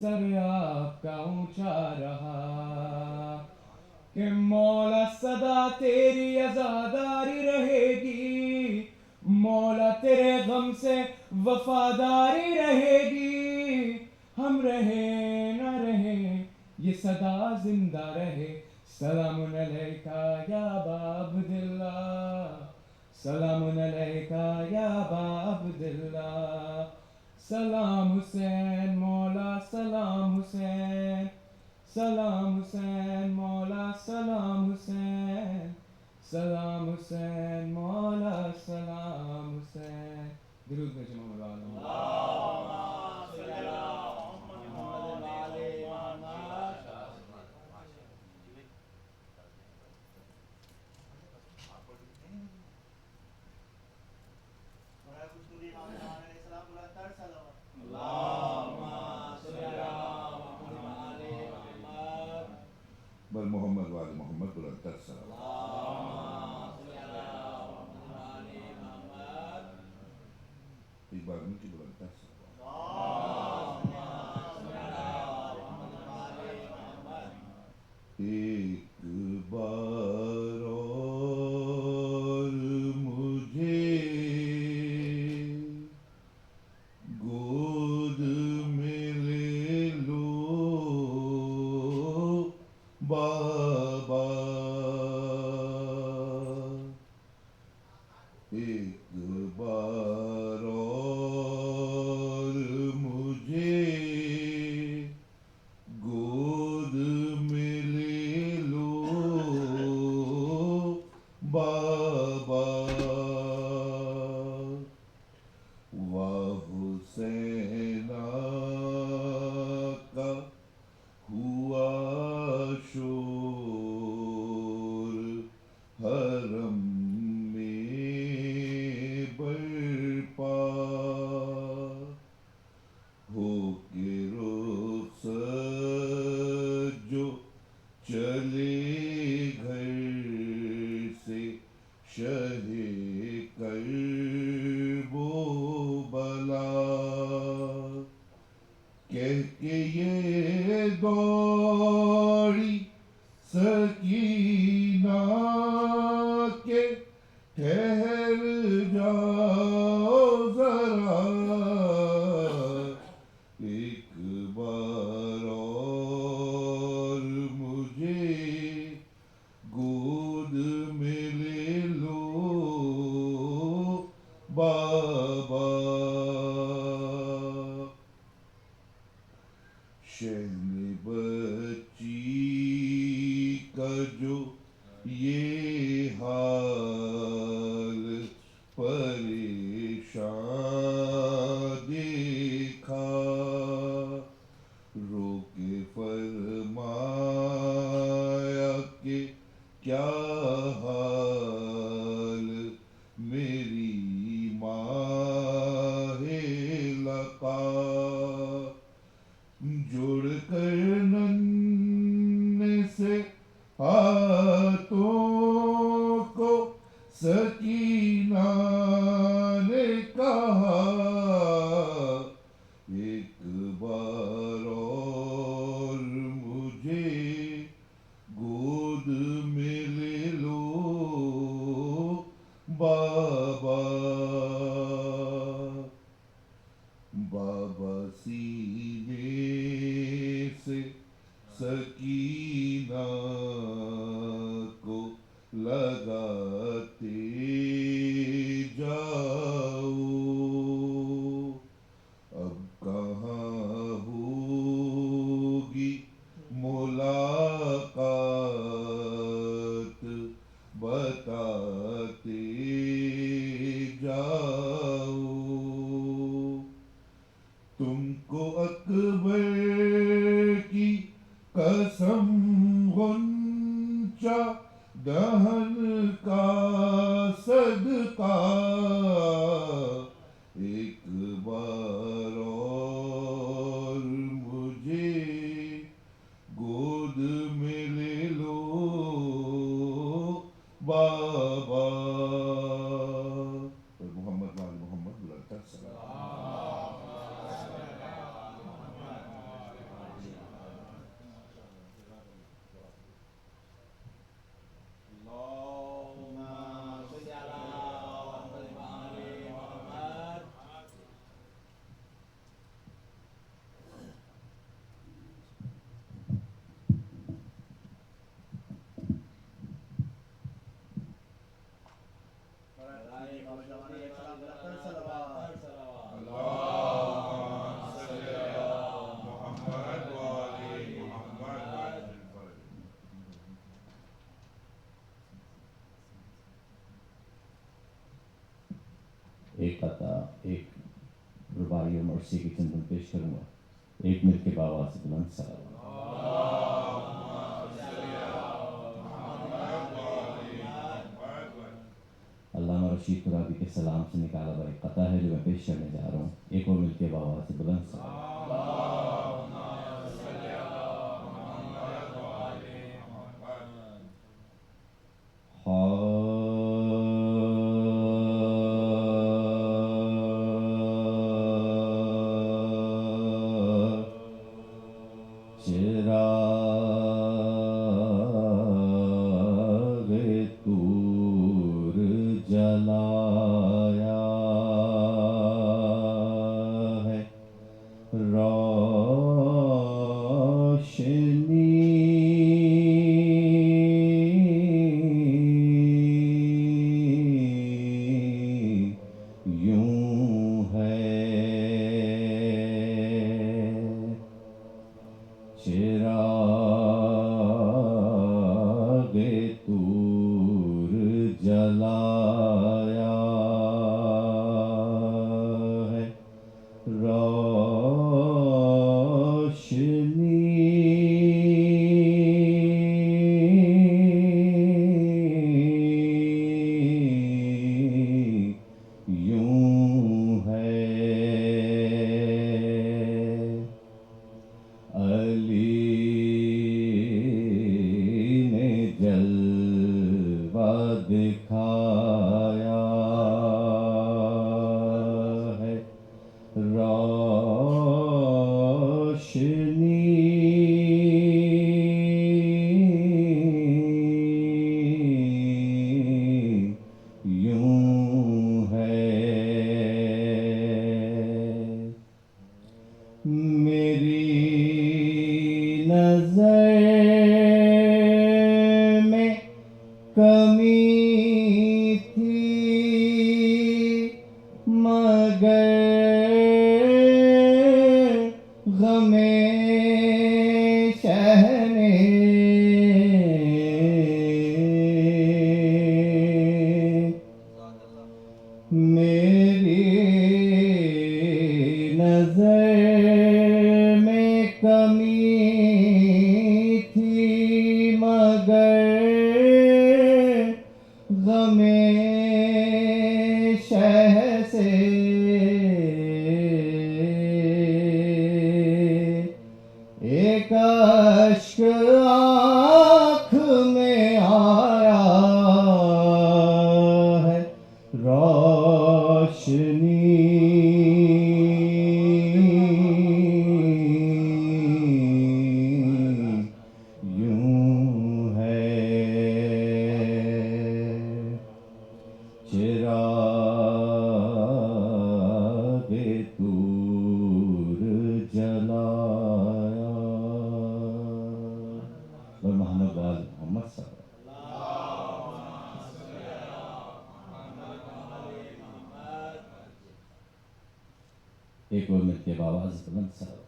سر آپ کا اونچا رہا کہ مولا صدا تیری عزاداری رہے گی، مولا تیرے غم سے وفاداری رہے گی، ہم رہے نہ رہے یہ صدا زندہ رہے۔ سلام علیکہ یا ابا عبداللہ، سلام علیکہ یا ابا عبداللہ، سلام حسین مولا سلام حسین، سلام حسین مولا سلام حسین، سلام حسین مولا سلام حسین۔ درود بھیجو محمد والا بل محمد وال محمد بلندر صلوات۔ ایک بار ان کی بلندر صلوات۔ ایک بار اور مجھے گود میں لے لو بابا، ایک بار اور مجھے گود میں لے لو بابا، واہ حسینہ کا ہوا شور حرم میں برپا، ہو کے رخصت جو چلے گھر سے شہ کرب و بلا، کہہ کے یہ دوڑی سکینہ کہ ٹھہر جاؤ ذرا، ایک بار اور مجھے گود میں لے لو بابا، شہن بچی کا جو یہ حال پریشان دیکھا، رو کے فرمایا کہ کیا حال میری ماہ لقا، جوڑ کر ننھے سے ہاتھوں کو سکینہ نے کہا، ایک بار اور مجھے گود میں لے لو بابا، بابا سینے سے سکینہ کو لگاتے جاؤ، اب کہاں ہوگی ملاقات بتاتے جاؤ، تم کو اکبر کی قسم غنچہ دہن کا صدقہ، ایک بار اور مجھے گود میں لے لو بابا، محمد وال محمد بلندر صلوات۔ قطع ایک رباعی اور مرثی کی چندن پیش کروں گا. ایک مل کے باواز بلند سلام. علامہ رشید ترابی کے سلام سے نکالا ہوا ایک قطع ہے جو میں پیش کرنے جا رہا ہوں. ایک اور مل کے باواز بلند سلام. ایک اور مل کے باواز بلند سلام.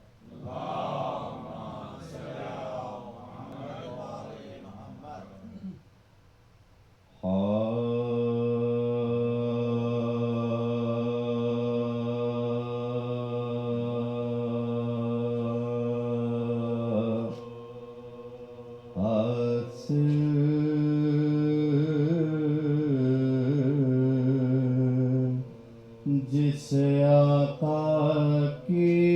جس آقا کی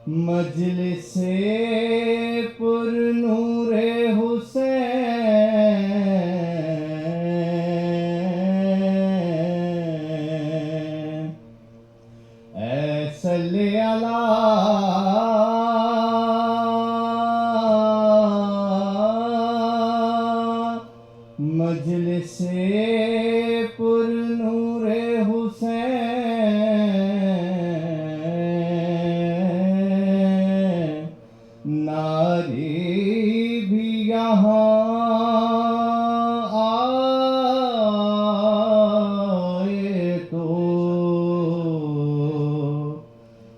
مجلس پر نور حسین اے صلی مجلس پر نور حسین ناری بھی یہاں آئے تو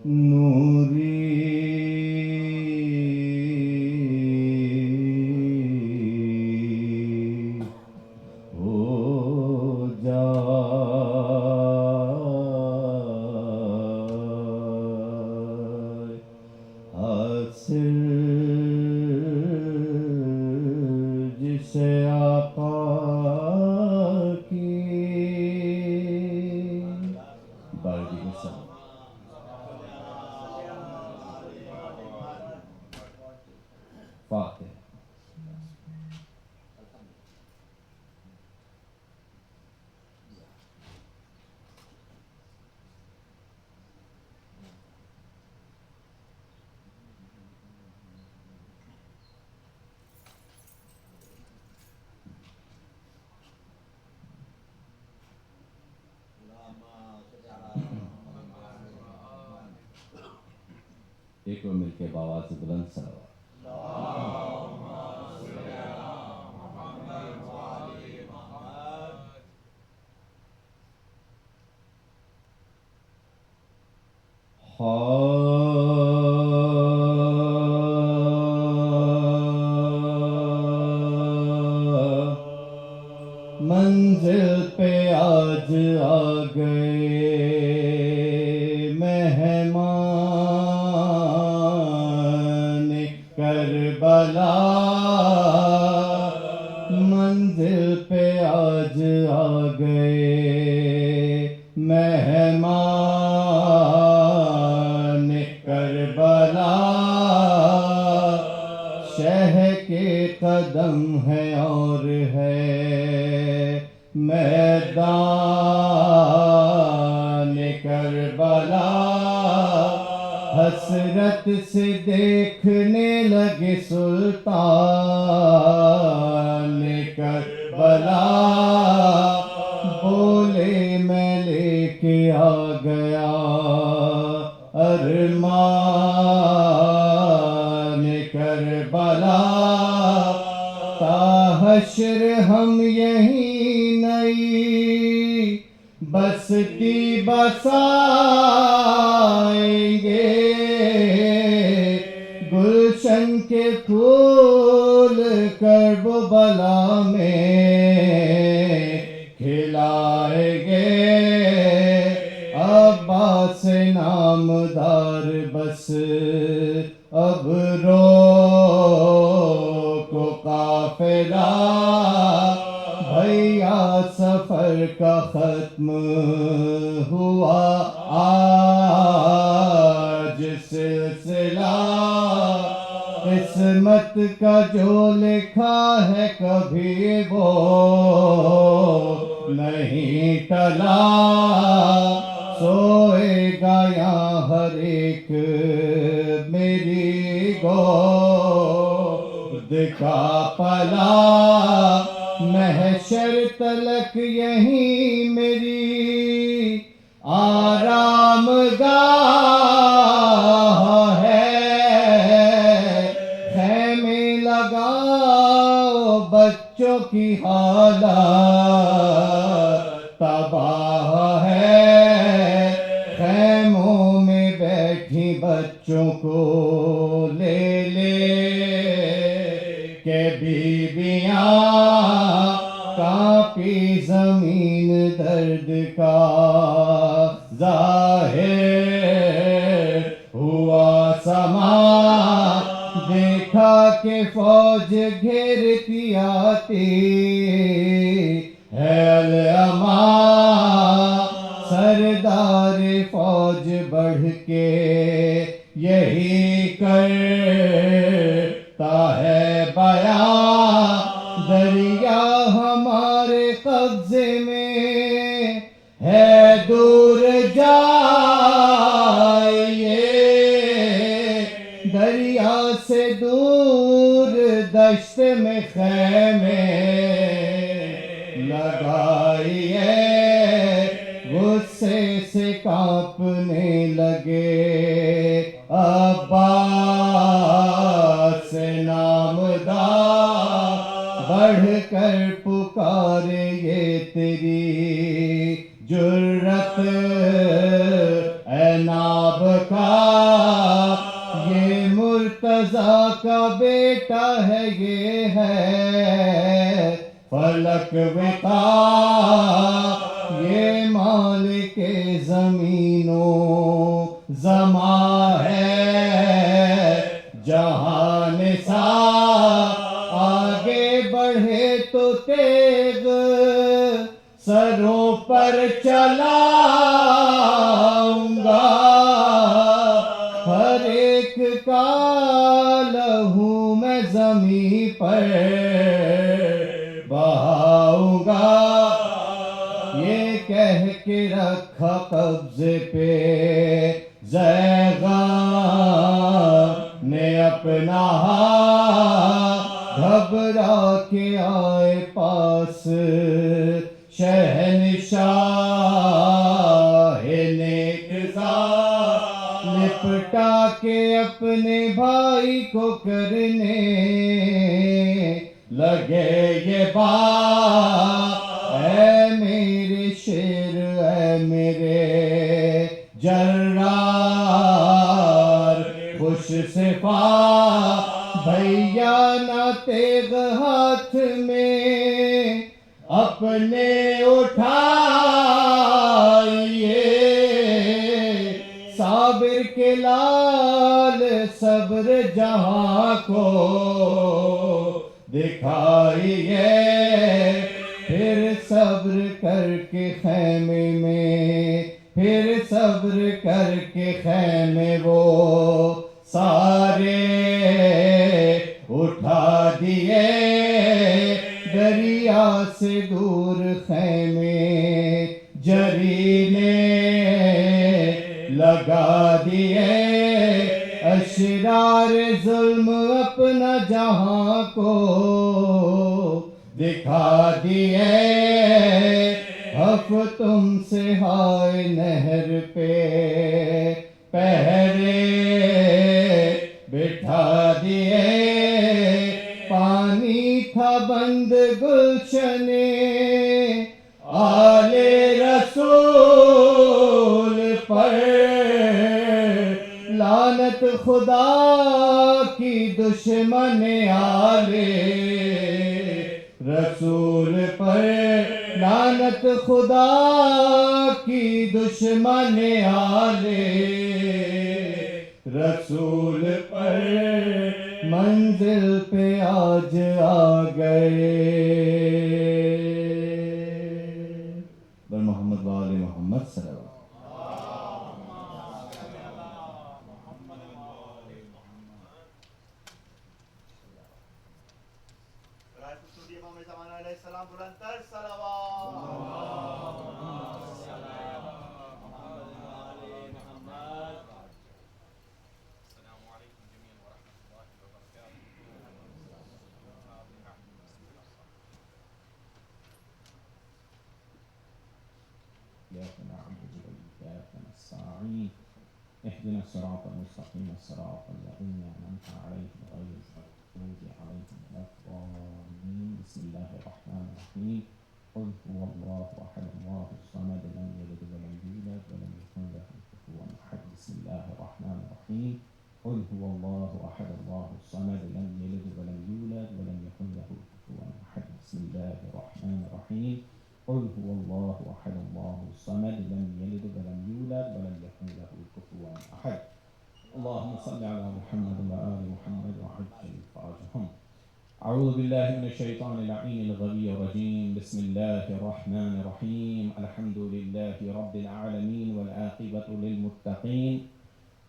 نوری ہو جائے حاصل جسے آقا کی بارگاہ میں سلام فاتح ایک اور مل کے بآواز بلند صلوات منزل پہ آج آ گئے مہمان کربلا منزل پہ آج آ گئے مہمان کربلا شہ کے قدم ہے اور ہے میدان کربلا حسرت سے دیکھنے لگے سلطان کربلا بولے میں لے کے آ گیا ارمان کربلا تا حشر ہم یہیں نئی بستی بسائیں گے گلشن کے پھول کرب و بلا میں کھلائیں گے عباس نامدار بس اب روکو قافلہ بھیا سفر کا ختم ہوا آج سلسلہ قسمت کا جو لکھا ہے کبھی وہ نہیں ٹلا سوئے گا یہاں ہر ایک میری گود کا پلا محشر تلک یہیں میری آرام گاہ ہے خیمے لگاؤ بچوں کی حالت تباہ ہے خیموں میں بیٹھی بچوں کو لے لے کہ بیویاں کانپی زمین درد کا ظاہر ہوا سما دیکھا کہ فوج گھیرتی آتی ہے الامام کے یہی کرتا ہے بیان دریا ہمارے قبضے میں ہے دور جائیے دریا سے دور دشت میں خیمے لگائیے غصے سے کانپنے لگے عباس نامدار بڑھ کر پکارے یہ تیری جرت اے ناب کا یہ مرتضیٰ کا بیٹا ہے یہ ہے فلک وقا یہ مالک زمینوں زماں ہے جہان سا آگے بڑھے تو تیغ سروں پر چلاؤں گا ہر ایک کا لہو میں زمین پر بہاؤں گا یہ کہہ کے رکھا قبضے پہ زیغان نے اپنا گھبرا کے آئے پاس شہنشاہ نیکزار لپٹا کے اپنے بھائی کو کرنے لگے یہ بات اے میرے شیر اے میرے جرار خوش صفا بھیا نہ تیغ ہاتھ میں اپنے اٹھائیے صابر کے لال صبر جہاں کو دکھائیے پھر صبر کر کے خیمے میں پھر صبر کر کے خیمے وہ سارے اٹھا دیے دریا سے دور خیمے جری نے لگا دیے اشرار ظلم اپنا جہاں کو دکھا دیے حف تم سے ہائے نہر پہ پہرے بٹھا دیے پانی تھا بند گلشنے آل رسول پر لعنت خدا کی دشمن آل رسول پر لعنت خدا کی دشمن آل رسول پر منزل پہ آج آ گئے بر محمد وآل محمد صلی اللہ علیہ وسلم. إياك نعبد وإياك نستعين اهدنا الصراط المستقيم صراط الذين أنعمت عليهم غير المغضوب عليهم ولا الضالين بسم الله الرحمن الرحيم قل هو الله أحد الله الصمد لم يلد ولم يولد ولم يكن له كفوا أحد بسم الله الرحمن الرحيم قل هو الله أحد الله الصمد لم يلد ولم يولد ولم يكن له كفوا أحد بسم الله الرحمن الرحيم قل هو الله أحد الله الصمد لم يلد ولم يولد ولم يكن له كفوا أحد اللهم صل على محمد وآل محمد وعجل فرجهم. أعوذ بالله من الشيطان اللعين الغوي الرجيم. بسم الله الرحمن الرحيم. الحمد لله رب العالمين والعاقبة للمتقين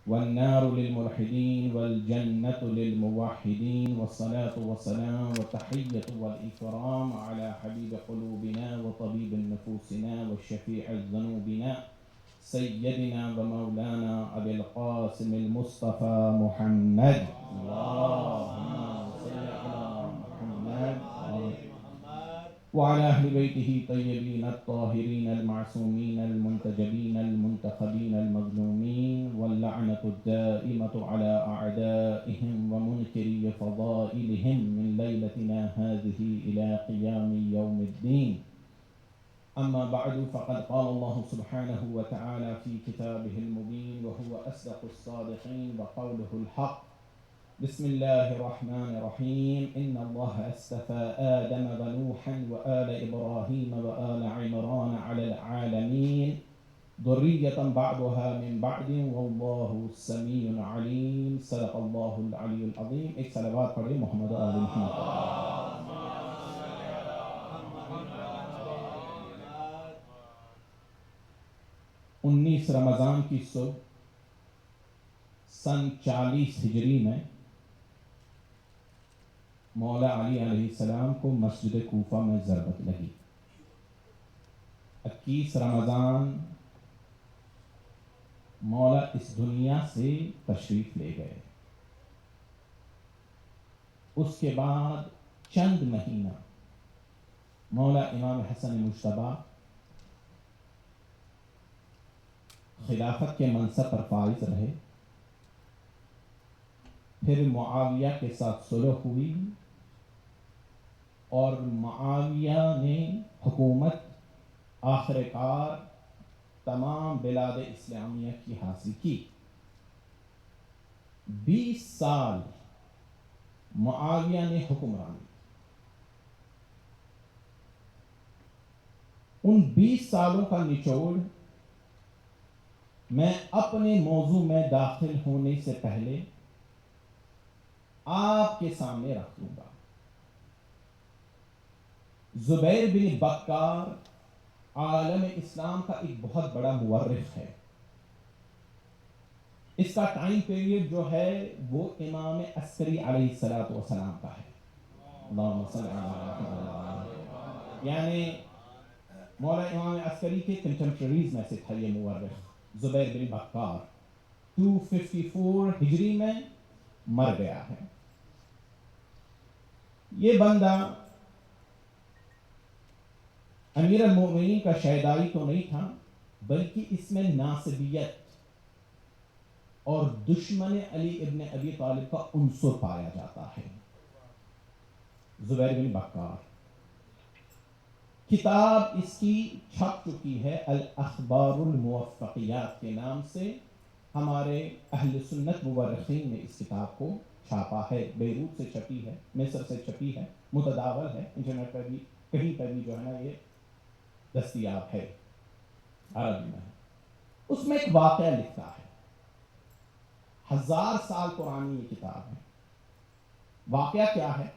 والنار للملحدين والجنة للموحدين والصلاة والسلام والتحية والإكرام على حبيب قلوبنا وطبيب نفوسنا والشفيع ذنوبنا سيدنا ومولانا أبي القاسم المصطفى محمد. اللهم صل على محمد وعلى أهل بيته الطيبين الطاهرين المعصومين المنتجبين المنتخبين المظلومين واللعنة الدائمة على أعدائهم ومنكري فضائلهم من ليلتنا هذه إلى قيام يوم الدين. أما بعد، فقد قال الله سبحانه وتعالى في كتابه المبين وهو أصدق الصادقين وقوله الحق: بسم الله الرحمن الرحيم. إن الله اصطفى آدم ونوحا وآل إبراهيم وآل عمران على العالمين ذرية بعضها من بعد والله السميع العليم. صدق الله العلي العظيم. ایک صلوات پڑھیں محمد و آل محمد. 19 رمضان کی صبح سن 40 ہجری میں مولا علی علیہ السلام کو مسجد کوفہ میں ضربت لگی. 21 رمضان مولا اس دنیا سے تشریف لے گئے. اس کے بعد چند مہینہ مولا امام حسن مجتبی خلافت کے منصب پر فائز رہے. پھر معاویہ کے ساتھ صلح ہوئی اور معاویہ نے حکومت آخر کار تمام بلاد اسلامیہ کی حاصل کی. 20 سال معاویہ نے حکمرانی. ان 20 سالوں کا نچوڑ میں اپنے موضوع میں داخل ہونے سے پہلے آپ کے سامنے رکھ دوں گا. زبیر بن بکار عالم اسلام کا ایک بہت بڑا مورخ ہے. اس کا ٹائم پیریڈ جو ہے وہ امام عسکری علیہ السلام کا ہے. اللہم صل علی محمد. یعنی مولا امام عسکری کے کنٹمپریریز میں سے تھا یہ مورخ زبیر بن بکار. 254 ہجری میں مر گیا ہے. یہ بندہ امیر المؤمنین کا شیدائی تو نہیں تھا، بلکہ اس میں ناصبیت اور دشمن علی ابن ابی طالب کا عنصر پایا جاتا ہے. زبیر بن بکار کتاب اس کی چھپ چکی ہے الاخبار الموفقیات کے نام سے. ہمارے اہل سنت مورخین نے اس کتاب کو چھاپا ہے. بیروت سے چھپی ہے، مصر سے چھپی ہے، متداول ہے، انٹرنیٹ پر بھی کہیں پر بھی جو ہے نا یہ دستیاب ہے، عربی میں. اس میں ایک واقعہ لکھتا ہے. 1000 سال پرانی یہ کتاب ہے. واقعہ کیا ہے؟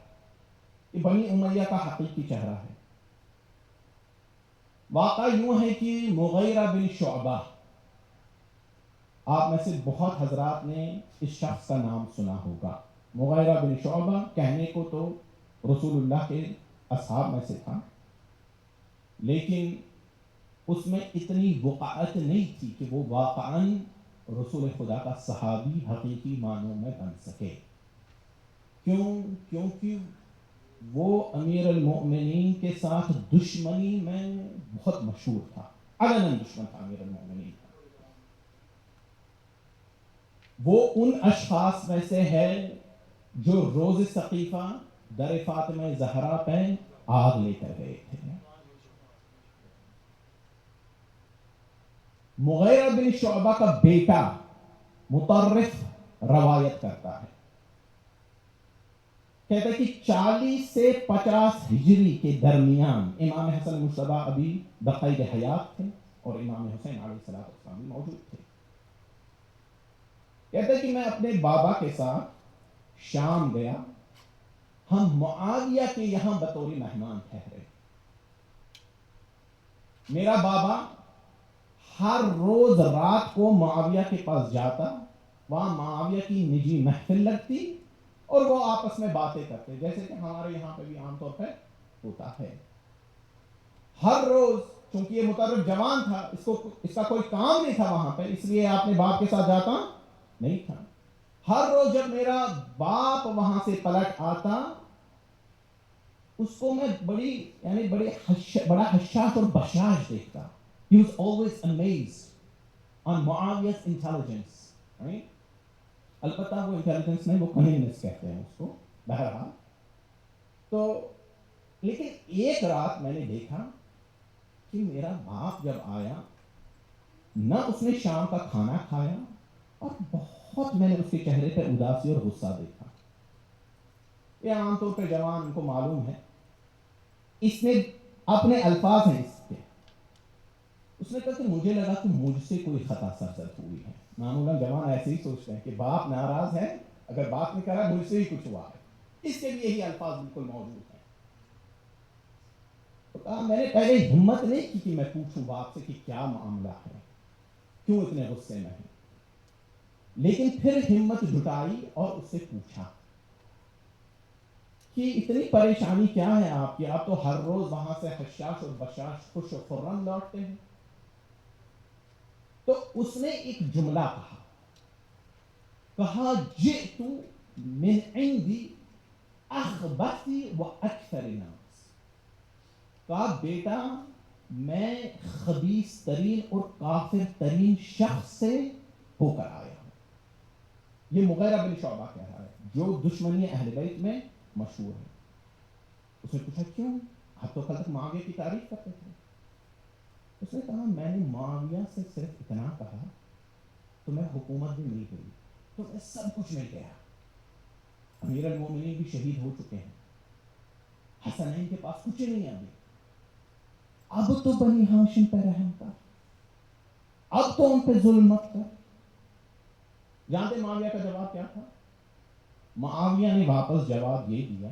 یہ بنی امیہ کا حقیقی چہرہ ہے. واقعہ یوں ہے کہ مغیرہ بن شعبہ، آپ میں سے بہت حضرات نے اس شخص کا نام سنا ہوگا. مغیرہ بن شعبہ کہنے کو تو رسول اللہ کے اصحاب میں سے تھا، لیکن اس میں اتنی وقعت نہیں تھی کہ وہ واقعاً رسول خدا کا صحابی حقیقی معنوں میں بن سکے. کیونکہ وہ امیر المؤمنین کے ساتھ دشمنی میں بہت مشہور تھا. علناً دشمن تھا امیر المؤمنین کا. وہ ان اشخاص میں سے ہے جو روز ثقیفہ در فاطمہ زہرا پہ آگ لے کر گئے تھے. مغیرہ بن شعبہ کا بیٹا مطرف روایت کرتا ہے، کہتا ہے کہ 40 سے 50 ہجری کے درمیان امام حسن مجتبی ابھی بقید حیات تھے اور امام حسین علیہ السلام بھی موجود تھے. کہتا ہے کہ میں اپنے بابا کے ساتھ شام گیا. ہم معاویہ کے یہاں بطور مہمان ٹھہرے. میرا بابا ہر روز رات کو معاویہ کے پاس جاتا وہاں معاویہ کی نجی محفل لگتی اور وہ آپس میں باتیں کرتے، جیسے کہ ہمارے یہاں پہ بھی عام طور پہ ہوتا ہے. ہر روز، چونکہ یہ متعارف جوان تھا، اس کا کوئی کام نہیں تھا وہاں پہ، اس لیے آپ نے باپ کے ساتھ جاتا نہیں تھا. ہر روز جب میرا باپ وہاں سے پلٹ آتا، اس کو میں بڑا حشاش اور بشاش دیکھتا. He was always amazed on Muawiyah's intelligence. Right? البتہ وہ انٹیلیجنس نہیں، وہ کنینس کہتے ہیں اس کو. بہرحال تو لیکن ایک رات میں نے دیکھا کہ میرا باپ جب آیا، نہ اس نے شام کا کھانا کھایا، اور بہت میں نے اس کے چہرے پہ اداسی اور غصہ دیکھا. یہ عام طور پہ جوان ان کو معلوم ہے. اس نے اپنے الفاظ ہیں اس کے، اس نے کہا کہ مجھے لگا کہ مجھ سے کوئی خطا سرزد ہوئی ہے. معمولاً جوان ایسے ہی سوچتے ہیں کہ باپ ناراض ہے، اگر باپ نے کہا مجھ سے ہی کچھ ہوا ہے. اس کے بھی یہی الفاظ بالکل موجود ہیں. تو کہا میں نے پہلے ہمت نہیں کی کہ میں پوچھوں باپ سے کہ کیا معاملہ ہے، کیوں اتنے غصے میں ہیں. لیکن پھر ہمت جٹائی اور اس سے پوچھا کہ اتنی پریشانی کیا ہے آپ کی؟ آپ تو ہر روز وہاں سے حشاش اور بشاش خوش و خرم لوٹتے ہیں. تو اس نے ایک جملہ کہا جئت من عندی اخبث و اکثر الناس. کہا بیٹا میں خبیث ترین اور کافر ترین شخص سے ہو کر آیا ہوں. یہ مغیرہ بن شعبہ کہہ رہا ہے، جو دشمنی اہل بیت میں مشہور ہے. اس نے پوچھا کیوں؟ آپ تو کل تک معاویہ کی تعریف کرتے تھے. اس نے کہا میں نے معاویہ سے صرف اتنا کہا تو میں حکومت بھی مل گئی، تو میں سب کچھ مل گیا. امیر المومنین بھی شہید ہو چکے ہیں، حسنین کے پاس کچھ نہیں ابھی. اب تو بنی ہاشم پہ رحم کر، اب تو ان پہ ظلم مت کر. جانتے معاویہ کا جواب کیا تھا؟ معاویہ نے واپس جواب یہ دیا،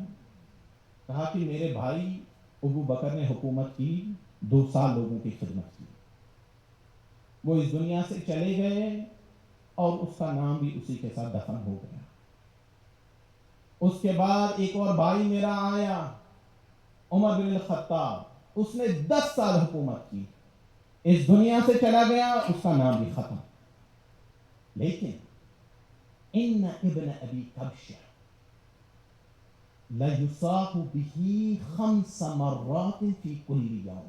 کہا کہ میرے بھائی ابو بکر نے حکومت کی، 2 سال لوگوں کی خدمت کی، وہ اس دنیا سے چلے گئے اور اس کا نام بھی اسی کے ساتھ دفن ہو گیا. اس کے بعد ایک اور بھائی میرا آیا، عمر بن الخطاب، اس نے 10 سال حکومت کی، اس دنیا سے چلا گیا، اس کا نام بھی ختم. لیکن ان ابن ابی کبشہ لَيُصَاحُ بِهِ 5 مرات فی کل یوم.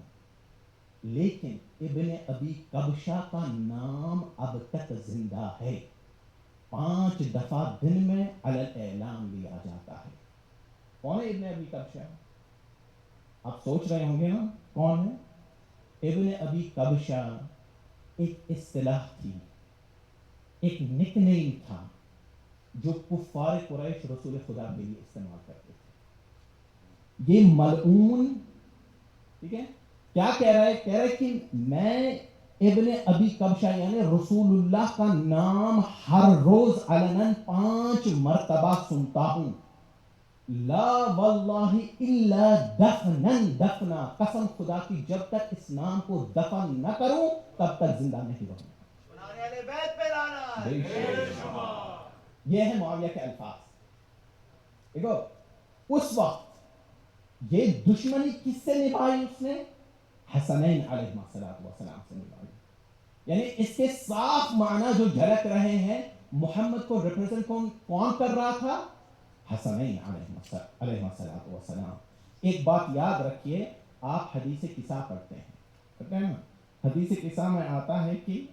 لیکن ابن ابی کبشہ کا نام اب تک زندہ ہے، 5 دفعہ دن میں علی الاعلام لیا جاتا ہے. کون ہے ابن ابی کبشہ؟ آپ سوچ رہے ہوں گے نا کون ہے؟ ابن ابی کبشہ ایک اصطلاح تھی، ایک نک نیم تھا جو کفار قریش رسول خدا کے لیے استعمال کرتے تھے. یہ ملعون، ٹھیک ہے، کیا کہہ رہا ہے؟ کہہ رہا ہے کہ میں ابن ابی کبشہ یعنی رسول اللہ کا نام ہر روز علناً 5 مرتبہ سنتا ہوں. لا واللہ الا دفنن دفنا، قسم خدا کی جب تک اس نام کو دفن نہ کروں تب تک زندہ نہیں رہوں. یہ ہے معاویہ کے الفاظ. دیکھو اس وقت یہ دشمنی کس سے نبھائی اس نے؟ حسنین علیہ السلام سے نبھائی. یعنی اس کے صاف معنی جو جھلک رہے ہیں، محمد کو ریپرزنٹ کون کر رہا تھا؟ حسنین علیہ السلام. ایک بات یاد رکھیے، آپ حدیث قصہ پڑھتے ہیں نا، حدیث قصہ میں آتا ہے کہ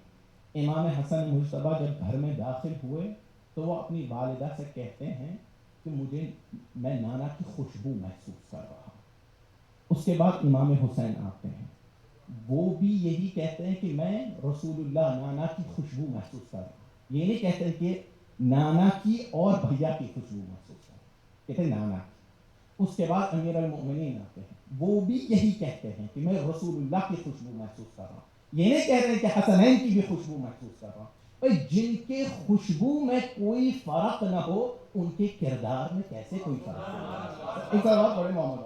امام حسن مجتبیٰ جب گھر میں داخل ہوئے تو وہ اپنی والدہ سے کہتے ہیں کہ میں نانا کی خوشبو محسوس کر رہا ہوں. اس کے بعد امام حسین آتے ہیں، وہ بھی یہی کہتے ہیں کہ میں رسول اللہ نانا کی خوشبو محسوس کر رہا ہوں. یہ نہیں کہتے کہ نانا کی اور بھیا کی خوشبو محسوس کر رہا ہوں، کہتے ہیں نانا کی. اس کے بعد امیر المؤمنین آتے ہیں، وہ بھی یہی کہتے ہیں کہ میں رسول اللہ کی خوشبو محسوس کر رہا ہوں. یہ نہیں کہہ رہے کہ حسنین کی بھی خوشبو محسوس کر رہا ہوں. بھائی جن کے خوشبو میں کوئی فرق نہ ہو ان کے کردار میں کیسے کوئی فرق ہو؟ ایک بات بڑے محمد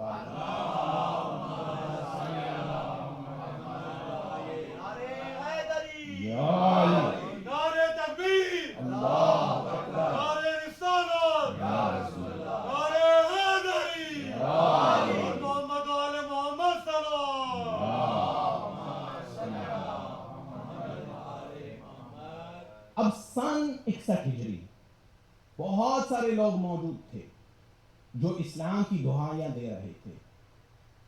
اب سن 61 ہجری بہت سارے لوگ موجود تھے جو اسلام کی دعائیاں دے رہے تھے،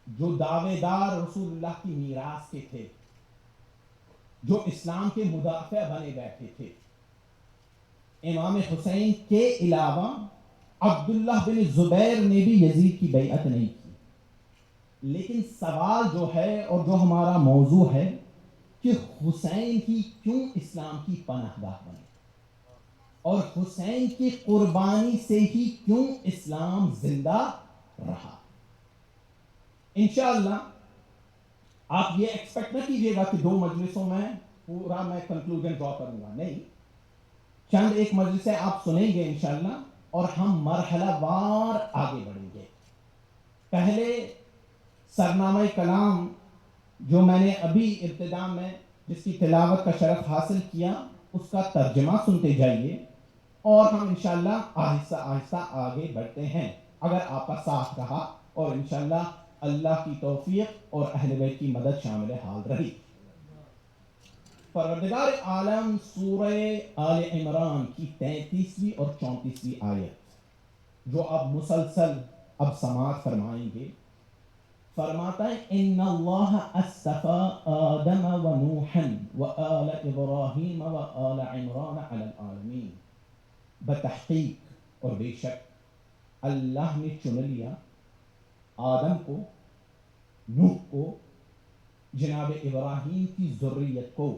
جو دعوے دار رسول اللہ کی میراث کے تھے، جو اسلام کے مدافع بنے بیٹھے تھے۔ امام حسین کے علاوہ عبداللہ بن زبیر نے بھی یزید کی بیعت نہیں کی۔ لیکن سوال جو ہے اور جو ہمارا موضوع ہے کہ حسین ہی کیوں اسلام کی پناہ گاہ بنے، اور حسین کی قربانی سے ہی کیوں اسلام زندہ رہا۔ انشاءاللہ آپ یہ ایکسپیکٹ نہ کیجیے گا کہ 2 مجلسوں میں پورا میں کنکلوژن ڈرا کروں گا، نہیں، چند ایک مجلسیں آپ سنیں گے انشاءاللہ، اور ہم مرحلہ وار آگے بڑھیں گے۔ پہلے سرنامہ کلام جو میں نے ابھی ابتدا میں جس کی تلاوت کا شرف حاصل کیا، اس کا ترجمہ سنتے جائیے، اور ہم انشاءاللہ آہستہ آہستہ آگے بڑھتے ہیں اگر آپ کا ساتھ رہا، اور انشاءاللہ اللہ کی توفیق اور اہل بیت کی مدد شامل حال رہی۔ پروردگار عالم سورہ آل عمران کی 33ویں اور 34ویں آیت جو آپ مسلسل اب سماعت فرمائیں گے، فرماتا ہے ان اللہ اصطفى آدم و نوحا و آل ابراہیم و آل عمران علی العالمین۔ بتحقیق اور بے شک اللہ نے چن لیا آدم کو، نوح کو، جناب ابراہیم کی ذریت کو،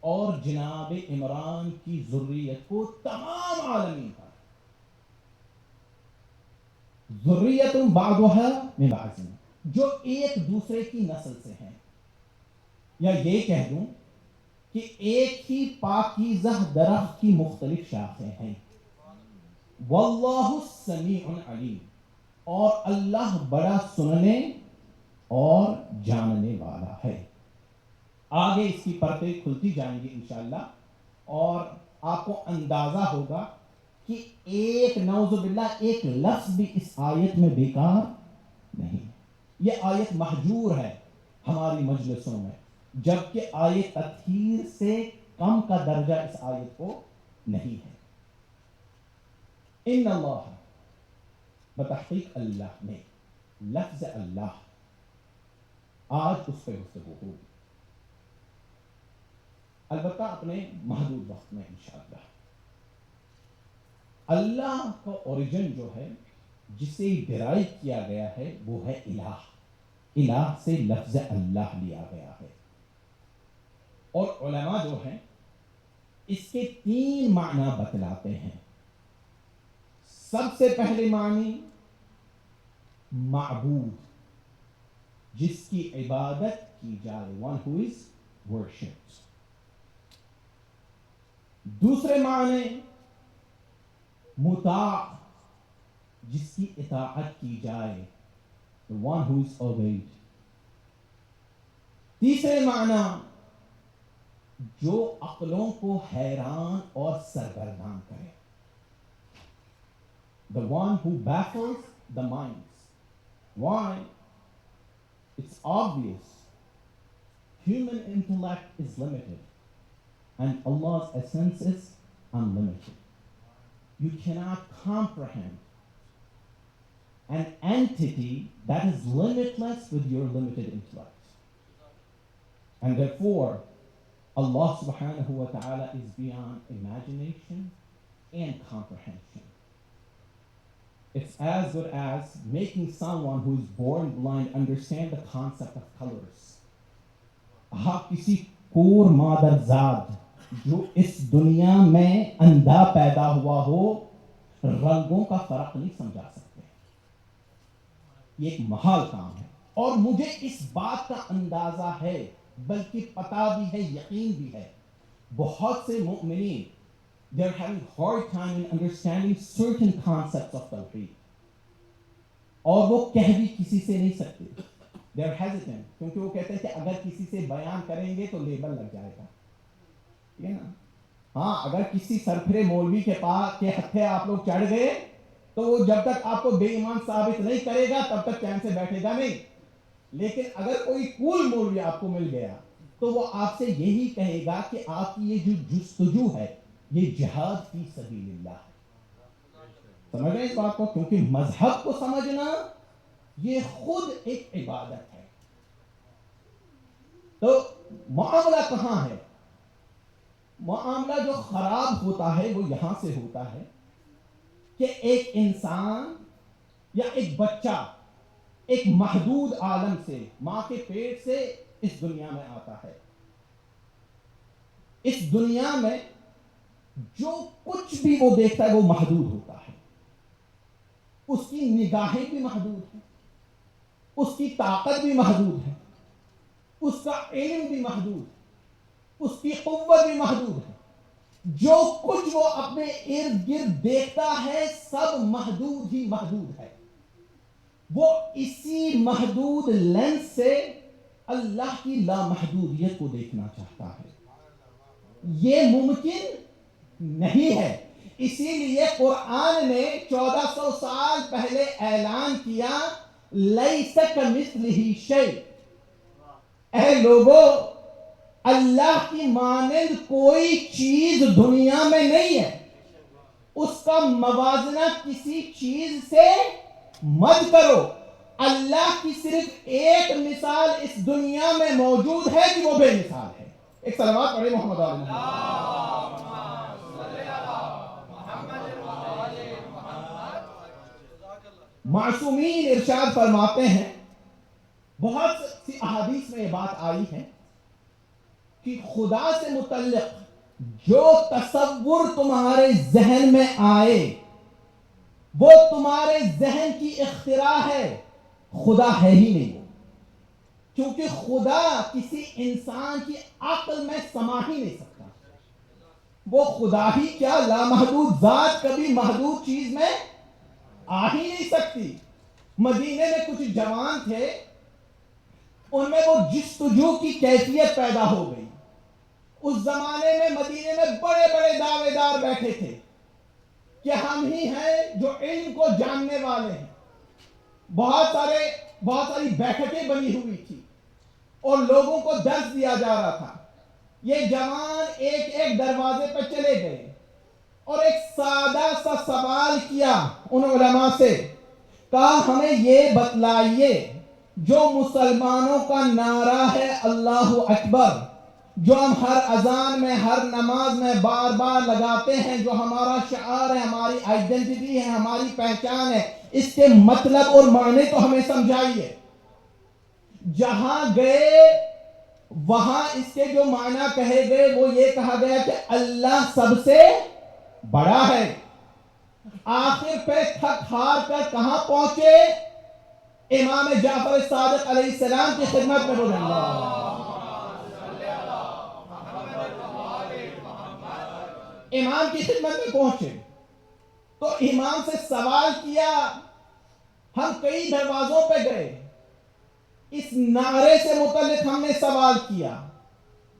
اور جناب عمران کی ذریت کو، تمام عالمین پر۔ ذریت بعضها من بعض، جو ایک دوسرے کی نسل سے ہیں، یا یہ کہہ دوں کہ ایک ہی پاکیزہ درخت کی مختلف شاخیں ہیں۔ واللہ سمیع علیم، اور اللہ بڑا سننے اور جاننے والا ہے۔ آگے اس کی پرتیں کھلتی جائیں گی انشاءاللہ، اور آپ کو اندازہ ہوگا کہ ایک نعوذ باللہ ایک لفظ بھی اس آیت میں بیکار نہیں۔ یہ آیت محجور ہے ہماری مجلسوں میں، جبکہ آیت تطہیر سے کم کا درجہ اس آیت کو نہیں ہے۔ ان اللہ، بتحقیق اللہ نے، لفظ اللہ، آج اس پہ گفتگو ہوگی، البتہ اپنے محدود وقت میں انشاءاللہ۔ اللہ کا اوریجن جو ہے جسے ڈرائیو کیا گیا ہے وہ ہے الہ۔ الہ سے لفظ اللہ لیا گیا ہے، اور علماء جو ہیں اس کے 3 معنی بتلاتے ہیں۔ سب سے پہلے معنی معبود، جس کی عبادت کی جائے، one who is worshipped۔ دوسرے معنی مطاع، جس کی اطاعت کی جائے، the one who is obeyed۔ تیسرے معنی جو عقلوں کو حیران اور سرگردان کرے، the one who baffles the minds۔ Why? It's obvious human intellect is limited and Allah's essence is unlimited. You cannot comprehend an entity that is limitless with your limited intellect. And therefore, Allah subhanahu wa ta'ala is beyond imagination and comprehension. It's as good as making someone who is born blind understand the concept of colors. آپ کسی کور مادر زاد جو اس دنیا میں اندھا پیدا ہوا ہو، رنگوں کا فرق نہیں سمجھا سکتے۔ یہ ایک محال کام ہے، اور مجھے اس بات کا اندازہ ہے، بلکہ پتہ بھی ہے، یقین بھی ہے، بہت سے مؤمنین they're having hard time in understanding certain concepts of tawheed، اور وہ کہہ بھی کسی سے نہیں سکتے، they're hesitant، کیونکہ وہ کہتے ہیں کہ اگر کسی سے بیان کریں گے تو لیبل لگ جائے گا، ٹھیک ہے نا؟ ہاں، اگر کسی سرپھرے مولوی کے پاس کے ہتھے آپ لوگ چڑھ گئے تو وہ جب تک آپ کو بے ایمان ثابت نہیں کرے گا تب تک چین سے بیٹھے گا نہیں، لیکن اگر کوئی کول مولوی آپ کو مل گیا تو وہ آپ سے یہی کہے گا کہ آپ کی یہ جو جستجو ہے یہ جہاد فی سبیل اللہ ہے. سمجھ رہے ہیں اس بات کو؟ کیونکہ مذہب کو سمجھنا یہ خود ایک عبادت ہے. تو معاملہ کہاں ہے؟ معاملہ جو خراب ہوتا ہے وہ یہاں سے ہوتا ہے کہ ایک انسان یا ایک بچہ ایک محدود عالم سے، ماں کے پیٹ سے اس دنیا میں آتا ہے. اس دنیا میں جو کچھ بھی وہ دیکھتا ہے وہ محدود ہوتا ہے. اس کی نگاہیں بھی محدود ہیں، اس کی طاقت بھی محدود ہے، اس کا علم بھی محدود ہے، اس کی قوت بھی محدود ہے. جو کچھ وہ اپنے ارد گرد دیکھتا ہے سب محدود ہی محدود ہے. وہ اسی محدود لینس سے اللہ کی لامحدودیت کو دیکھنا چاہتا ہے. یہ ممکن نہیں ہے. اسی لیے قرآن نے 1400 سال پہلے اعلان کیا لیس کمثلہ شیء. اے لوگو، اللہ کی مانند کوئی چیز دنیا میں نہیں ہے. اس کا موازنہ کسی چیز سے مت کرو. اللہ کی صرف ایک مثال اس دنیا میں موجود ہے کہ وہ بے مثال ہے. ایک صلوات پڑھے محمد علیہ معصومین ارشاد فرماتے ہیں، بہت سی احادیث میں یہ بات آئی ہے کہ خدا سے متعلق جو تصور تمہارے ذہن میں آئے وہ تمہارے ذہن کی اختراع ہے، خدا ہے ہی نہیں. کیونکہ خدا کسی انسان کی عقل میں سما ہی نہیں سکتا. وہ خدا ہی کیا، لامحدود ذات کبھی محدود چیز میں آ ہی نہیں سکتی. مدینے میں کچھ جوان تھے، ان میں وہ جستجو کی کیفیت پیدا ہو گئی. اس زمانے میں مدینے میں بڑے بڑے دعوے دار بیٹھے تھے کہ ہم ہی ہیں جو علم کو جاننے والے ہیں. بہت ساری بیٹھکیں بنی ہوئی تھی اور لوگوں کو درس دیا جا رہا تھا. یہ جوان ایک ایک دروازے پہ چلے گئے اور ایک سادہ سا سوال کیا ان علماء سے. کہا ہمیں یہ بتلائیے جو مسلمانوں کا نعرہ ہے اللہ اکبر، جو ہم ہر اذان میں ہر نماز میں بار بار لگاتے ہیں، جو ہمارا شعار ہے، ہماری آئیڈینٹی ہے، ہماری پہچان ہے، اس کے مطلب اور معنی تو ہمیں سمجھائیے. جہاں گئے وہاں اس کے جو معنی کہے گئے وہ یہ کہا گیا کہ اللہ سب سے بڑا ہے. آخر پہ تھک ہار کر کہاں پہنچے؟ امام جعفر صادق علیہ السلام کی خدمت میں. بولے امام کی خدمت میں پہنچے تو امام سے سوال کیا. ہم کئی دروازوں پہ گئے، اس نعرے سے متعلق ہم نے سوال کیا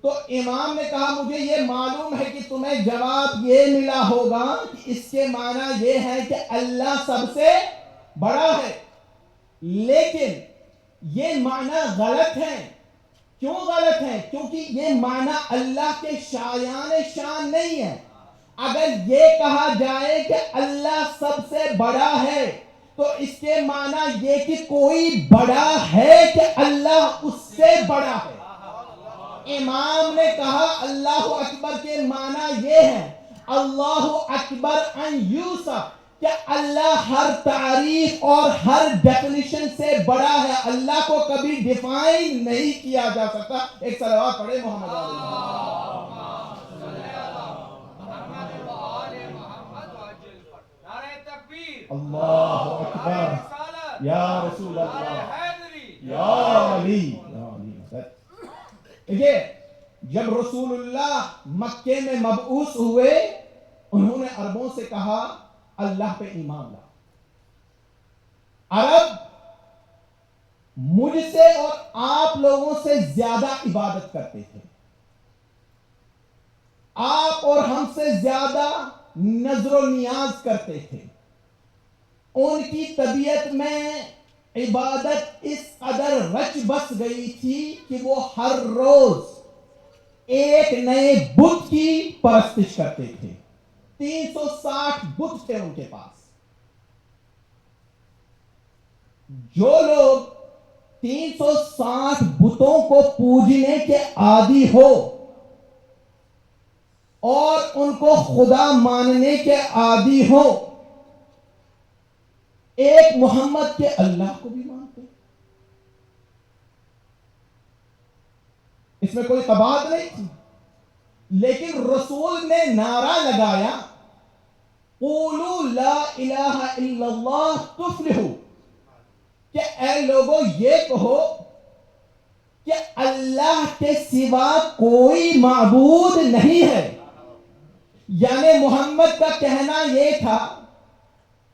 تو امام نے کہا مجھے یہ معلوم ہے کہ تمہیں جواب یہ ملا ہوگا کہ اس کے معنی یہ ہے کہ اللہ سب سے بڑا ہے، لیکن یہ معنی غلط ہے. کیوں غلط ہے؟ کیونکہ یہ معنی اللہ کے شایان شان نہیں ہے. اگر یہ کہا جائے کہ اللہ سب سے بڑا ہے تو اس کے معنی یہ کہ کوئی بڑا ہے کہ اللہ اس سے بڑا ہے. امام نے کہا اللہ اکبر کے معنی یہ ہے اللہ اکبر ان یوسف، کہ اللہ ہر تعریف اور ہر ڈیفینیشن سے بڑا ہے. اللہ کو کبھی ڈیفائن نہیں کیا جا سکتا. ایک صلوات پڑھے محمد اللہ اکبر یا رسول اللہ یا علی. دیکھیے جب رسول اللہ مکے میں مبعوث ہوئے انہوں نے عربوں سے کہا اللہ پہ ایمان لا. عرب مجھ سے اور آپ لوگوں سے زیادہ عبادت کرتے تھے، آپ اور ہم سے زیادہ نظر و نیاز کرتے تھے. ان کی طبیعت میں عبادت اس قدر رچ بس گئی تھی کہ وہ ہر روز ایک نئے بت کی پرستش کرتے تھے. 360 بت تھے ان کے پاس. جو لوگ 360 بتوں کو پوجنے کے عادی ہو اور ان کو خدا ماننے کے عادی ہو، ایک محمد کے اللہ کو بھی مانتے. اس میں کوئی قباحت نہیں تھی، لیکن رسول نے نعرہ لگایا قولوا لا الہ الا اللہ تفلحوا، کہ اے لوگوں یہ کہو کہ اللہ کے سوا کوئی معبود نہیں ہے. یعنی محمد کا کہنا یہ تھا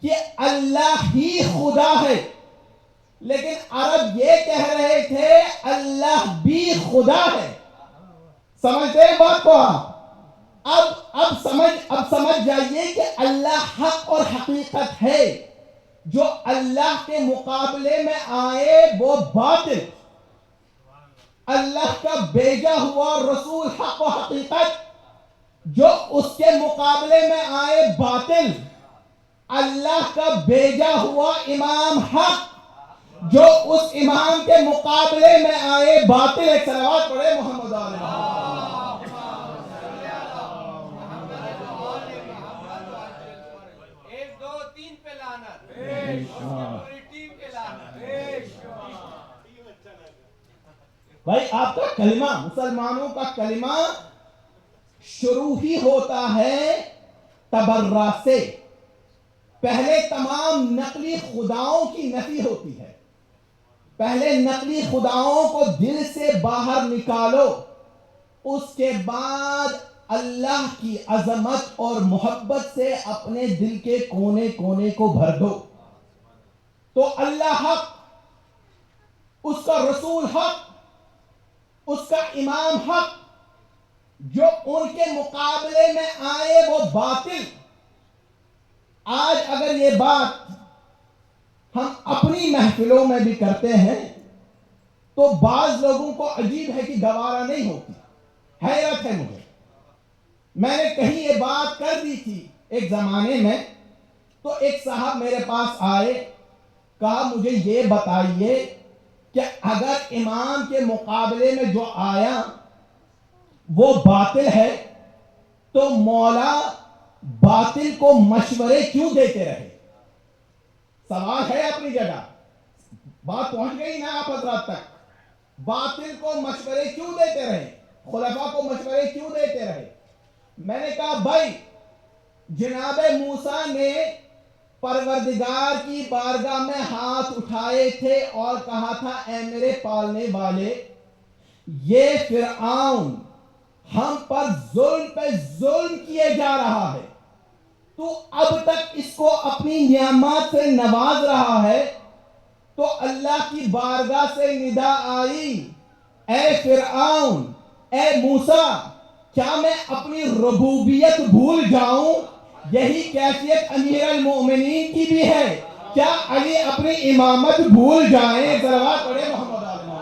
کہ اللہ ہی خدا ہے، لیکن عرب یہ کہہ رہے تھے اللہ بھی خدا ہے. سمجھتے ہیں بات کو آپ؟ اب سمجھ جائیے کہ اللہ حق اور حقیقت ہے. جو اللہ کے مقابلے میں آئے وہ باطل. اللہ کا بھیجا ہوا رسول حق و حقیقت، جو اس کے مقابلے میں آئے باطل. اللہ کا بھیجا ہوا امام حق، جو اس امام کے مقابلے میں آئے باطل. ایک صلوات پڑھے محمد علیہ وسلم. بھائی آپ کا کلمہ، مسلمانوں کا کلمہ شروع ہی ہوتا ہے تبرہ سے. پہلے تمام نقلی خداؤں کی نفی ہوتی ہے. پہلے نقلی خداؤں کو دل سے باہر نکالو، اس کے بعد اللہ کی عظمت اور محبت سے اپنے دل کے کونے کونے کو بھر دو. تو اللہ حق، اس کا رسول حق، اس کا امام حق، جو ان کے مقابلے میں آئے وہ باطل. آج اگر یہ بات ہم اپنی محفلوں میں بھی کرتے ہیں تو بعض لوگوں کو عجیب ہے کہ گوارا نہیں ہوتی. حیرت ہے مجھے. میں نے کہیں یہ بات کر دی تھی ایک زمانے میں، تو ایک صاحب میرے پاس آئے، کہا مجھے یہ بتائیے کہ اگر امام کے مقابلے میں جو آیا وہ باطل ہے تو مولا باطل کو مشورے کیوں دیتے رہے؟ سوال ہے اپنی جگہ. بات پہنچ گئی نا آپ حضرات تک؟ باطل کو مشورے کیوں دیتے رہے؟ خلفاء کو مشورے کیوں دیتے رہے؟ میں نے کہا بھائی، جناب موسیٰ نے پروردگار کی بارگاہ میں ہاتھ اٹھائے تھے اور کہا تھا اے میرے پالنے والے، یہ فرعون ہم پر ظلم پہ ظلم کیے جا رہا ہے، تو اب تک اس کو اپنی نعمت سے نواز رہا ہے. تو اللہ کی بارگاہ سے ندا آئی، اے فرعون، اے موسیٰ، کیا میں اپنی ربوبیت بھول جاؤں؟ یہی کیفیت امیر المؤمنین کی بھی ہے. کیا علی اپنی امامت بھول جائیں؟ صلوات پڑھے محمد علیہ وسلم.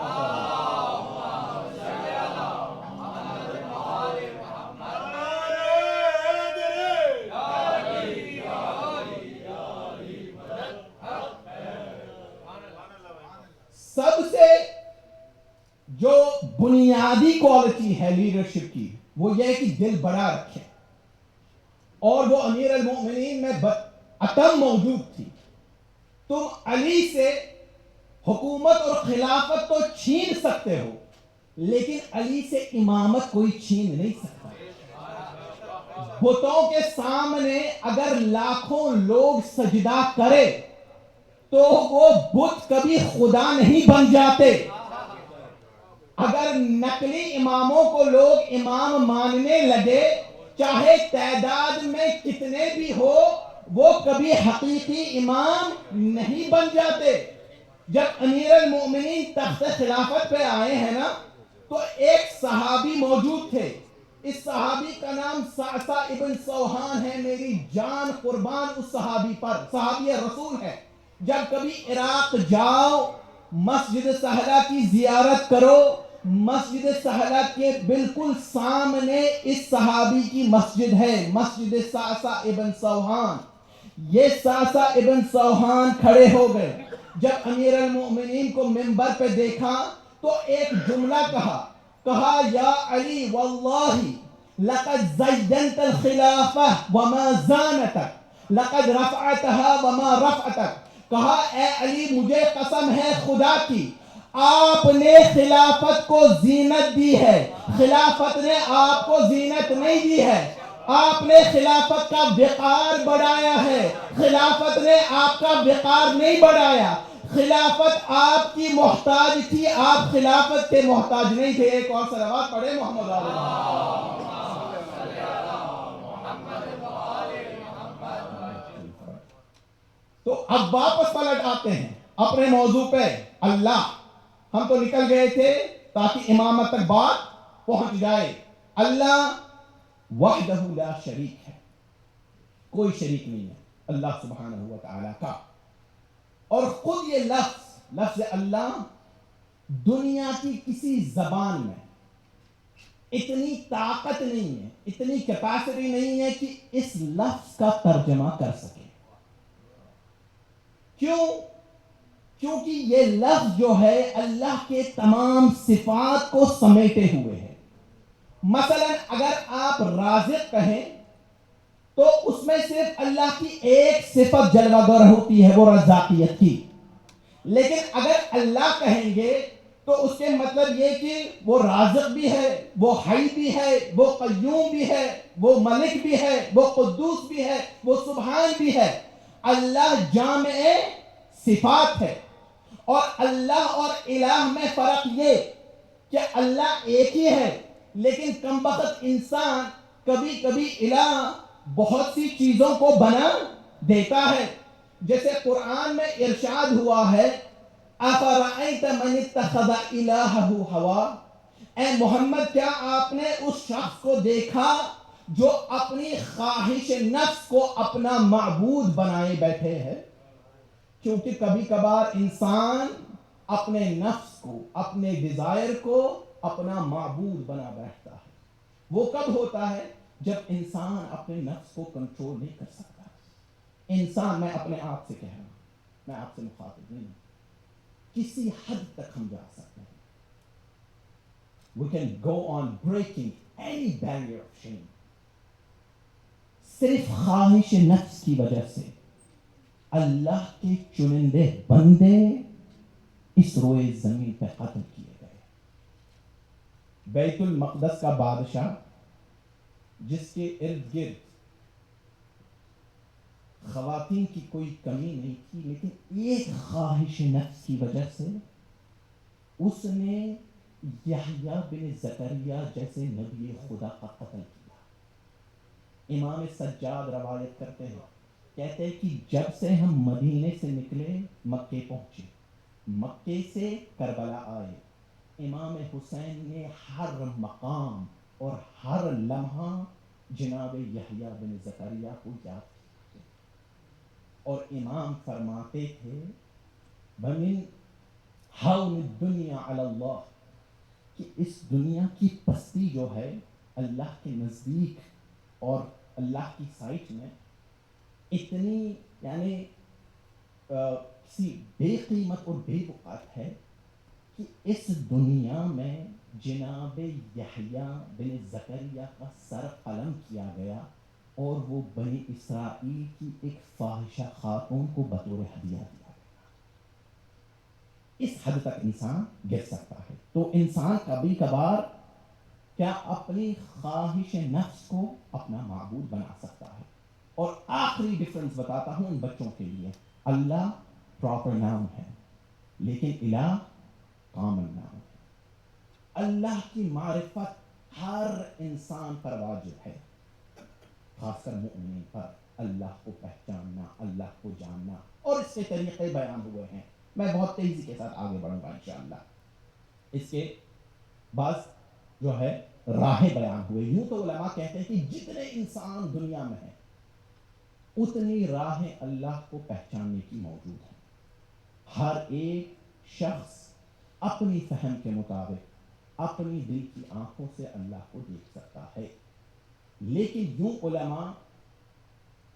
سب سے جو بنیادی کوالٹی ہے لیڈرشپ کی وہ یہ ہے کہ دل بڑا رکھے، اور وہ امیر المؤمنین میں عتم موجود تھی. تم علی سے حکومت اور خلافت تو چھین سکتے ہو، لیکن علی سے امامت کوئی چھین نہیں سکتا. بتوں کے سامنے اگر لاکھوں لوگ سجدہ کرے تو وہ بت کبھی خدا نہیں بن جاتے. اگر نقلی اماموں کو لوگ امام ماننے لگے، چاہے تعداد میں کتنے بھی ہو، وہ کبھی حقیقی امام نہیں بن جاتے. جب امیر المؤمنین تخت خلافت پہ آئے ہیں نا، تو ایک صحابی موجود تھے. اس صحابی کا نام صعصع ابن سوحان ہے. میری جان قربان اس صحابی پر، صحابی رسول ہے. جب کبھی عراق جاؤ، مسجد سہلہ کی زیارت کرو، مسجد سہلہ کے بالکل سامنے اس صحابی کی مسجد ہے، مسجد سعصع ابن سوحان. یہ سعصع ابن سوحان کھڑے ہو گئے. جب امیر المؤمنین کو منبر پہ دیکھا تو ایک جملہ کہا یا علی واللہ لقد زینت الخلافہ وما زانتک لقد رفعتها وما رفعتک. کہا اے علی مجھے قسم ہے خدا کی، آپ نے خلافت کو زینت دی ہے، خلافت نے آپ کو زینت نہیں دی ہے. آپ نے خلافت کا وقار بڑھایا ہے، خلافت نے آپ کا وقار نہیں بڑھایا. خلافت آپ کی محتاج تھی، آپ خلافت کے محتاج نہیں تھے. ایک اور صلوات پڑھے محمد تو اب واپس پلٹ آتے ہیں اپنے موضوع پہ. اللہ، ہم تو نکل گئے تھے تاکہ امامت تک بات پہنچ جائے. اللہ وحدہ لا شریک ہے، کوئی شریک نہیں ہے اللہ سبحانہ و تعالی کا. اور خود یہ لفظ اللہ دنیا کی کسی زبان میں اتنی طاقت نہیں ہے، اتنی کیپیسٹی نہیں ہے کہ اس لفظ کا ترجمہ کر سکے. کیونکہ یہ لفظ جو ہے اللہ کے تمام صفات کو سمیٹے ہوئے ہے. مثلا اگر آپ رازق کہیں تو اس میں صرف اللہ کی ایک صفت جلوہ گر ہوتی ہے، وہ رزاقیت کی. لیکن اگر اللہ کہیں گے تو اس کے مطلب یہ کہ وہ رازق بھی ہے، وہ حی بھی ہے، وہ قیوم بھی ہے، وہ ملک بھی ہے، وہ قدوس بھی ہے، وہ سبحان بھی ہے. اللہ جامع صفات ہے. اور اللہ اور الہ میں فرق یہ کہ اللہ ایک ہی ہے، لیکن کمبخت انسان کبھی کبھی الہ بہت سی چیزوں کو بنا دیتا ہے. جیسے قرآن میں ارشاد ہوا ہے افرأیت من اتخذ الہہ ہوا. اے محمد کیا آپ نے اس شخص کو دیکھا جو اپنی خواہش نفس کو اپنا معبود بنائے بیٹھے ہے. کیونکہ کبھی کبھار انسان اپنے نفس کو، اپنے ڈیزائر کو اپنا معبود بنا بیٹھتا ہے. وہ کب ہوتا ہے؟ جب انسان اپنے نفس کو کنٹرول نہیں کر سکتا. انسان، میں اپنے آپ سے کہہ رہا ہوں، میں آپ سے مخاطب نہیں ہوں، کسی حد تک ہم جا سکتے ہیں. We can go on breaking any barrier of shame. صرف خواہش نفس کی وجہ سے اللہ کے چنندے بندے اس روئے زمین پہ قتل کیے گئے. بیت المقدس کا بادشاہ جس کے ارد گرد خواتین کی کوئی کمی نہیں تھی، لیکن ایک خواہش نفس کی وجہ سے اس نے یحییٰ بن زکریا جیسے نبی خدا کا قتل کیا. امام سجاد روایت کرتے ہیں، کہتے ہیں کہ جب سے ہم مدینے سے نکلے مکے پہنچے، مکے سے کربلا آئے، امام حسین نے ہر مقام اور ہر لمحہ جناب یحییٰ بن زکریا کو یاد کیا. اور امام فرماتے تھے وَمِنْ ہَوْنِ الدُّنْيَا عَلَى اللَّهِ، کہ اس دنیا کی پستی جو ہے اللہ کے نزدیک اور اللہ کی سائٹ میں اتنی یعنی کسی بے قیمت اور بے وقعت ہے کہ اس دنیا میں جناب یحییٰ بن زکریا کا سر قلم کیا گیا اور وہ بنی اسرائیل کی ایک فاحشہ خاتون کو بطور ہدیہ دیا گیا. اس حد تک انسان گر سکتا ہے. تو انسان کبھی کبھار کیا اپنی خواہش نفس کو اپنا معبود بنا سکتا ہے. اور آخری ڈفرنس بتاتا ہوں ان بچوں کے لیے. اللہ پراپر نام ہے لیکن الہ کامن نام ہے. اللہ کی معرفت ہر انسان پر واجب ہے، خاص کر مومنین پر. اللہ کو پہچاننا، اللہ کو جاننا، اور اس کے طریقے بیان ہوئے ہیں. میں بہت تیزی کے ساتھ آگے بڑھوں گا انشاءاللہ. اس کے بعض جو ہے راہیں بیان ہوئے. یوں تو علماء کہتے ہیں کہ جتنے انسان دنیا میں ہیں اتنی راہیں اللہ کو پہچاننے کی موجود ہیں. ہر ایک شخص اپنی فہم کے مطابق اپنی دل کی آنکھوں سے اللہ کو دیکھ سکتا ہے. لیکن یوں علماء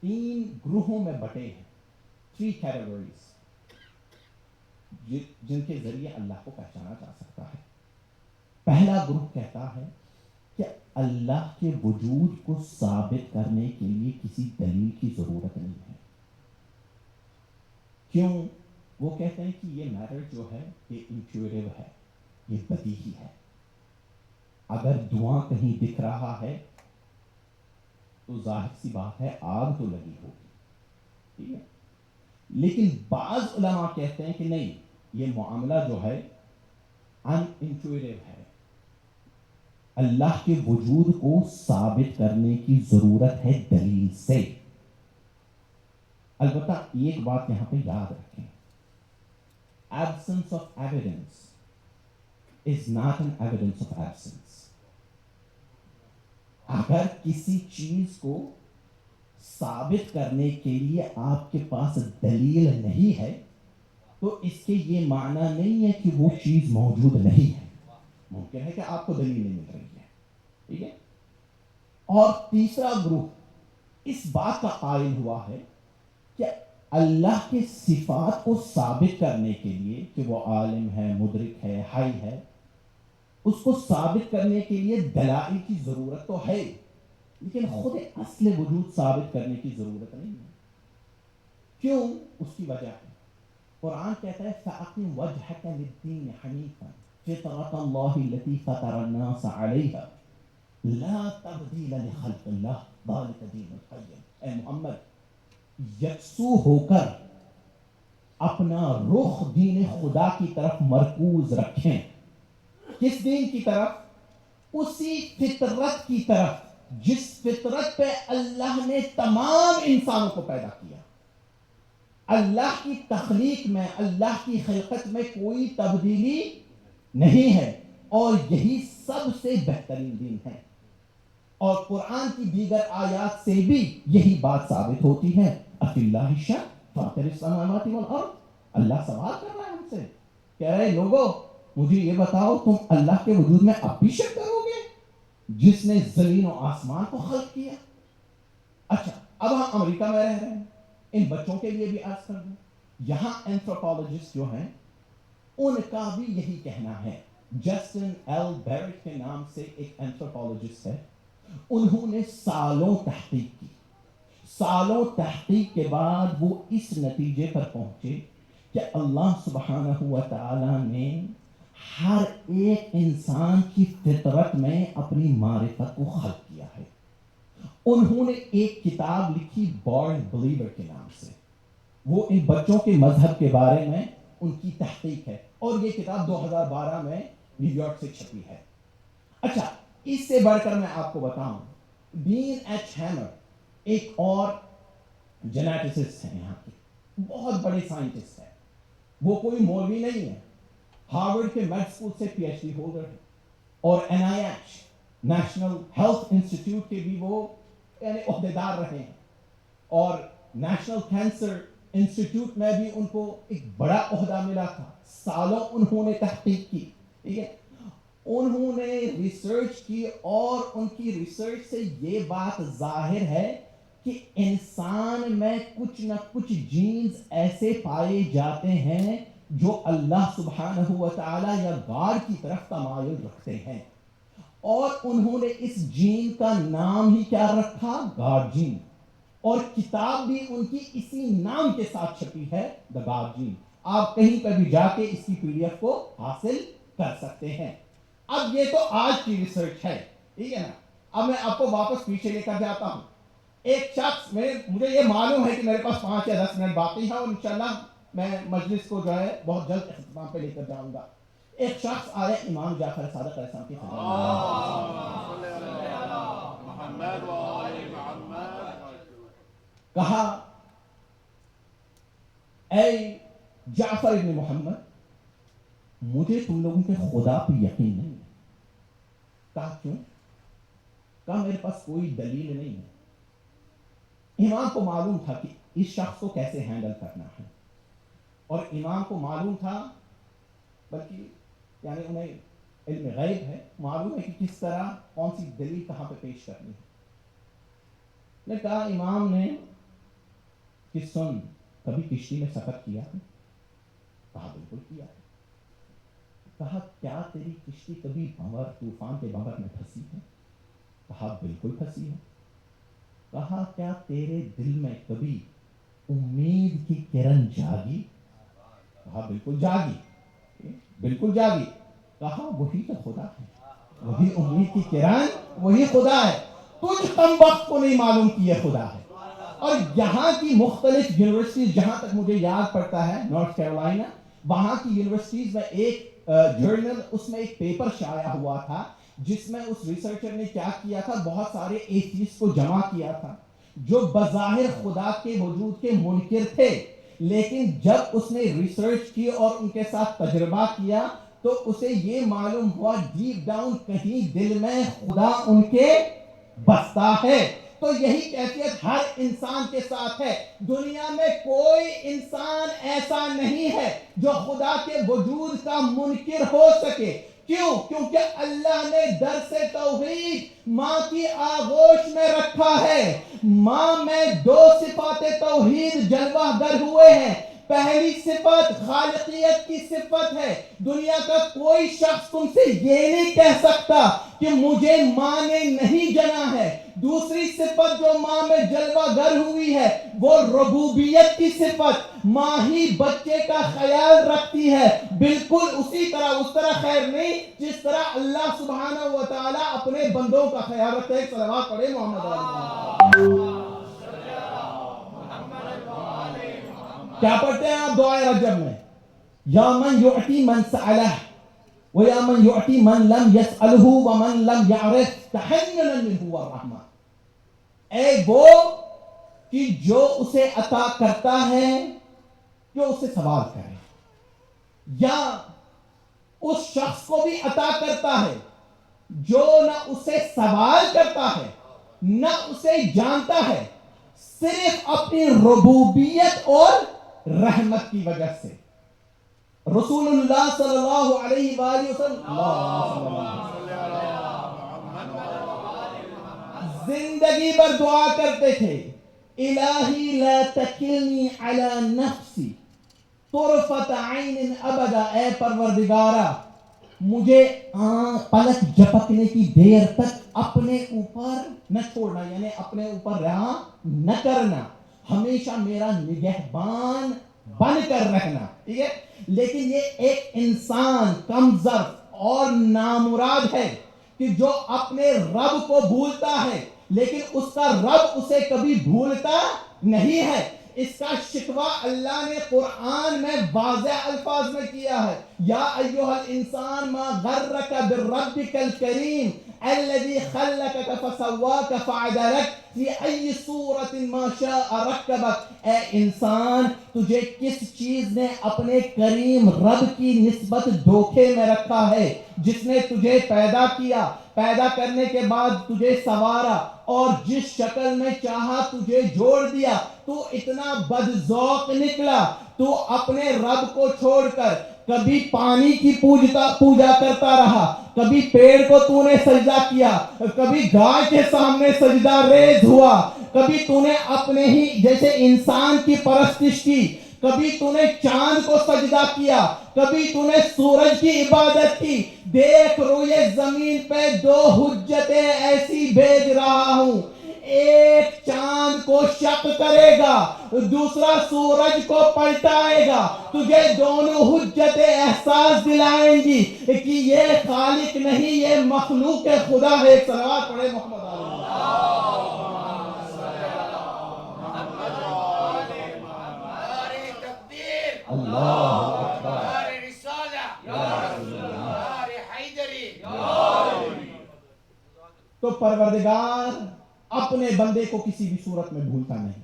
3 گروہوں میں بٹے ہیں, 3 کیٹیگریز جن کے ذریعے اللہ کو پہچانا جا سکتا ہے. پہلا گروہ کہتا ہے کہ اللہ کے وجود کو ثابت کرنے کے لیے کسی دلیل کی ضرورت نہیں ہے. کیوں؟ وہ کہتے ہیں کہ یہ میٹر جو ہے یہ انٹیوٹیو ہے, یہ بدیہی ہے. اگر دھواں کہیں دکھ رہا ہے تو ظاہر سی بات ہے آگ تو لگی ہوگی, ٹھیک ہے. لیکن بعض علماء کہتے ہیں کہ نہیں, یہ معاملہ جو ہے ان انٹیوٹیو ہے, اللہ کے وجود کو ثابت کرنے کی ضرورت ہے دلیل سے. البتہ ایک بات یہاں پہ یاد رکھیں, absence of evidence is not an evidence of absence. اگر کسی چیز کو ثابت کرنے کے لیے آپ کے پاس دلیل نہیں ہے تو اس کے یہ معنی نہیں ہے کہ وہ چیز موجود نہیں ہے. ممکن ہے کہ آپ کو دلیل نہیں مل رہی ہے, ٹھیک ہے. اور تیسرا گروہ اس بات کا قائل ہوا ہے کہ اللہ کے صفات کو ثابت کرنے کے لیے کہ وہ عالم ہے, مدرک ہے, حی ہے, اس کو ثابت کرنے کے لیے دلائل کی ضرورت تو ہے, لیکن خود اصل وجود ثابت کرنے کی ضرورت نہیں ہے. کیوں؟ اس کی وجہ ہے قرآن کہتا ہے فَأَقِمْ وَجْهَكَ لِلدِّينِ حَنِيفًا فِطْرَةَ اللَّهِ الَّتِي فَطَرَ النَّاسَ عَلَيْهَا لَا تَبْدِيلَ لِخَلْقِ اللَّهِ ذَلِكَ دِينُ الْقَيِّمُ. اے محمد یکسو ہو کر اپنا رخ دین خدا کی طرف مرکوز رکھیں. کس دین کی طرف؟ اسی فطرت کی طرف جس فطرت پہ اللہ نے تمام انسانوں کو پیدا کیا. اللہ کی تخلیق میں, اللہ کی خلقت میں کوئی تبدیلی نہیں ہے, اور یہی سب سے بہترین دین ہے. اور قرآن کی دیگر آیات سے بھی یہی بات ثابت ہوتی ہے. افی اللہ شک فاطر السماوات والارض. اللہ سوال کر رہا ہے ہم سے, کہہ رہے لوگوں مجھے یہ بتاؤ تم اللہ کے وجود میں اب بھی شک کرو گے جس نے زمین و آسمان کو خلق کیا. اچھا اب ہم امریکہ میں رہ رہے ہیں, ان بچوں کے لیے بھی عرض کر دوں, یہاں اینتھروپولوجسٹ جو ہیں ان کا بھی یہی کہنا ہے. جسٹن ایل بیرٹ کے نام سے ایک اینتھروپولوجسٹ ہے, انہوں نے سالوں تحقیق کی. سالوں تحقیق کے بعد وہ اس نتیجے پر پہنچے کہ اللہ سبحانہ و تعالی نے ہر ایک انسان کی فطرت میں اپنی معرفت کو خلق کیا ہے. انہوں نے ایک کتاب لکھی بورن بلیور کے نام سے, وہ ان بچوں کے مذہب کے بارے میں ان کی تحقیق ہے, اور یہ کتاب 2012 میں نیو یارک سے چھپی ہے. اچھا اس سے بڑھ کر میں آپ کو بتاؤں, ڈین ایچ ہیمر ایک اور جینیٹسسٹ ہیں یہاں کے, بہت بڑے سائنٹسٹ ہیں. وہ کوئی مولوی نہیں ہے, ہارورڈ کے میڈ اسکول سے پی ایچ ڈی ہولڈر ہے, اور NIH نیشنل ہیلتھ انسٹیٹیوٹ کے بھی وہ یعنی عہدیدار رہے ہیں, اور نیشنل کینسر انسٹیٹیوٹ میں بھی ان کو ایک بڑا عہدہ ملا تھا. سالوں انہوں نے تحقیق کی, ٹھیک ہے, انہوں نے ریسرچ کی, اور ان کی ریسرچ سے یہ بات ظاہر ہے کہ انسان میں کچھ نہ کچھ جینز ایسے پائے جاتے ہیں جو اللہ سبحانہ و تعالی یا گاڈ کی طرف تمایل رکھتے ہیں, اور انہوں نے اس جین کا نام ہی کیا رکھا, گاڈ جین, اور کتاب بھی ان کی اسی نام کے ساتھ چھپی ہے, دا گاڈ جین. آپ کہیں پہ بھی جا کے اس کی PDF کو حاصل کر سکتے ہیں. اب یہ تو آج کی ریسرچ ہے, ٹھیک ہے نا. اب میں آپ کو واپس پیچھے لے کر جاتا ہوں. ایک شخص مجھے یہ معلوم ہے کہ میرے پاس 5 یا 10 منٹ باقی ہے, اور انشاءاللہ میں مجلس کو جو ہے بہت جلد اختتام پہ لے کر جاؤں گا. ایک شخص آیا امام جعفر صادق علیہ السلام کی خدمت میں, کہا اے جعفر ابن محمد, مجھے تم لوگوں کے خدا پہ یقین نہیں ہے. کہا کیوں؟ کہا میرے پاس کوئی دلیل نہیں ہے. امام کو معلوم تھا کہ اس شخص کو کیسے ہینڈل کرنا ہے, اور امام کو معلوم تھا, بلکہ یعنی انہیں علم غیب ہے، معلوم ہے کہ کس طرح کون سی دلیل کہاں پہ پیش کرنی ہے۔ نے کہا امام نے کہ سن کبھی کشتی میں سفر کیا ہے؟ کہا بالکل کیا ہے۔ کہا کیا تیری کشتی کبھی بھنور طوفان کے بھنور میں پھنسی ہے؟ کہا بالکل پھنسی ہے۔ کہا کیا تیرے دل میں کبھی امید کی کرن جاگی؟ کہا بالکل جاگی، بالکل جاگی۔ کہا وہی تو خدا ہے، وہی امید کی کرن، وہی خدا ہے، تجھ کم وقت کو نہیں معلوم کہ یہ خدا ہے۔ اور یہاں کی مختلف یونیورسٹیز، جہاں تک مجھے یاد پڑتا ہے نارتھ کیرولائنا، وہاں کی یونیورسٹیز میں ایک جرنل، اس میں ایک پیپر شائع ہوا تھا جس میں اس ریسرچر نے کیا کیا تھا، بہت سارے ایتھیسٹ کو جمع کیا تھا جو بظاہر خدا کے وجود کے منکر تھے، لیکن جب اس نے ریسرچ کی اور ان کے ساتھ تجربہ کیا تو اسے یہ معلوم ہوا ڈیپ ڈاؤن کہیں دل میں خدا ان کے بستا ہے۔ تو یہی کیفیت ہر انسان کے ساتھ ہے۔ دنیا میں کوئی انسان ایسا نہیں ہے جو خدا کے وجود کا منکر ہو سکے۔ کیوں؟ کیونکہ اللہ نے درس توحید ماں کی آغوش میں رکھا ہے۔ ماں میں دو صفات توحید جلوہ گر ہوئے ہیں۔ پہلی صفت خالقیت کی صفت ہے۔ دنیا کا کوئی شخص تم سے یہ نہیں کہہ سکتا کہ مجھے ماں نے نہیں جنا ہے۔ دوسری صفت جو ماں میں جلوہ گر ہوئی ہے وہ ربوبیت کی صفت، ماں ہی بچے کا خیال رکھتی ہے، بالکل اسی طرح، اس طرح خیر نہیں جس طرح اللہ سبحانہ و تعالی اپنے بندوں کا خیال رکھتے ہیں۔ صلوات پڑھے محمد علیہ۔ کیا پڑھتے ہیں آپ دعائے رجب میں؟ یا من یعطی من سألہ ویا من یعطی من لم یسألہ ومن لم یعرف تحننا منہ والرحمہ۔ اے وہ کہ جو اسے عطا کرتا ہے جو اسے سوال کرے، یا اس شخص کو بھی عطا کرتا ہے جو نہ اسے سوال کرتا ہے نہ اسے جانتا ہے، صرف اپنی ربوبیت اور رحمت کی وجہ سے۔ رسول اللہ صلی اللہ علیہ وآلہ وسلم زندگی بھر دعا کرتے تھے، الہی لا تکلنی علی نفسی طرفت عین ابدا، اے پروردگارہ مجھے پلک جھپکنے کی دیر تک اپنے اوپر نہ چھوڑنا، یعنی اپنے اوپر رہا نہ کرنا، ہمیشہ میرا نگہبان بن کر رہنا، ٹھیک ہے۔ لیکن یہ ایک انسان کمزور اور نامراد ہے کہ جو اپنے رب کو بھولتا ہے لیکن اس کا رب اسے کبھی بھولتا نہیں ہے۔ اس کا شکوہ اللہ نے قرآن میں واضح الفاظ میں کیا ہے، یا ایھا الانسان ما غرک بربک الکریم الذی خلقک فسواک فعدلک فی ای صورت ما شاء رکبک۔ اے انسان تجھے کس چیز نے اپنے کریم رب کی نسبت دھوکے میں رکھا ہے، جس نے تجھے پیدا کیا، پیدا کرنے کے بعد تجھے سنوارا اور جس شکل میں چاہا تجھے جوڑ دیا۔ تو اتنا بدذوق نکلا، تو اپنے رب کو چھوڑ کر کبھی پانی کی پوجا کرتا رہا، کبھی پیڑ کو تو نے سجدہ کیا، کبھی گائے کے سامنے سجدہ ریز ہوا، کبھی تو نے اپنے ہی جیسے انسان کی پرستش کی، کبھی تو نے چاند کو سجدہ کیا، کبھی تو نے سورج کی عبادت کی۔ دیکھ روئے زمین پہ دو حجتیں ایسی بھیج رہا ہوں، ایک چاند کو شق کرے گا، دوسرا سورج کو پلٹائے گا، تجھے دونوں حجتیں احساس دلائیں گی کہ یہ خالق نہیں، یہ مخلوق خدا ہے۔ ایک صلوات پڑھے محمد اللہ اکبر۔ تو پروردگار اپنے بندے کو کسی بھی صورت میں بھولتا نہیں۔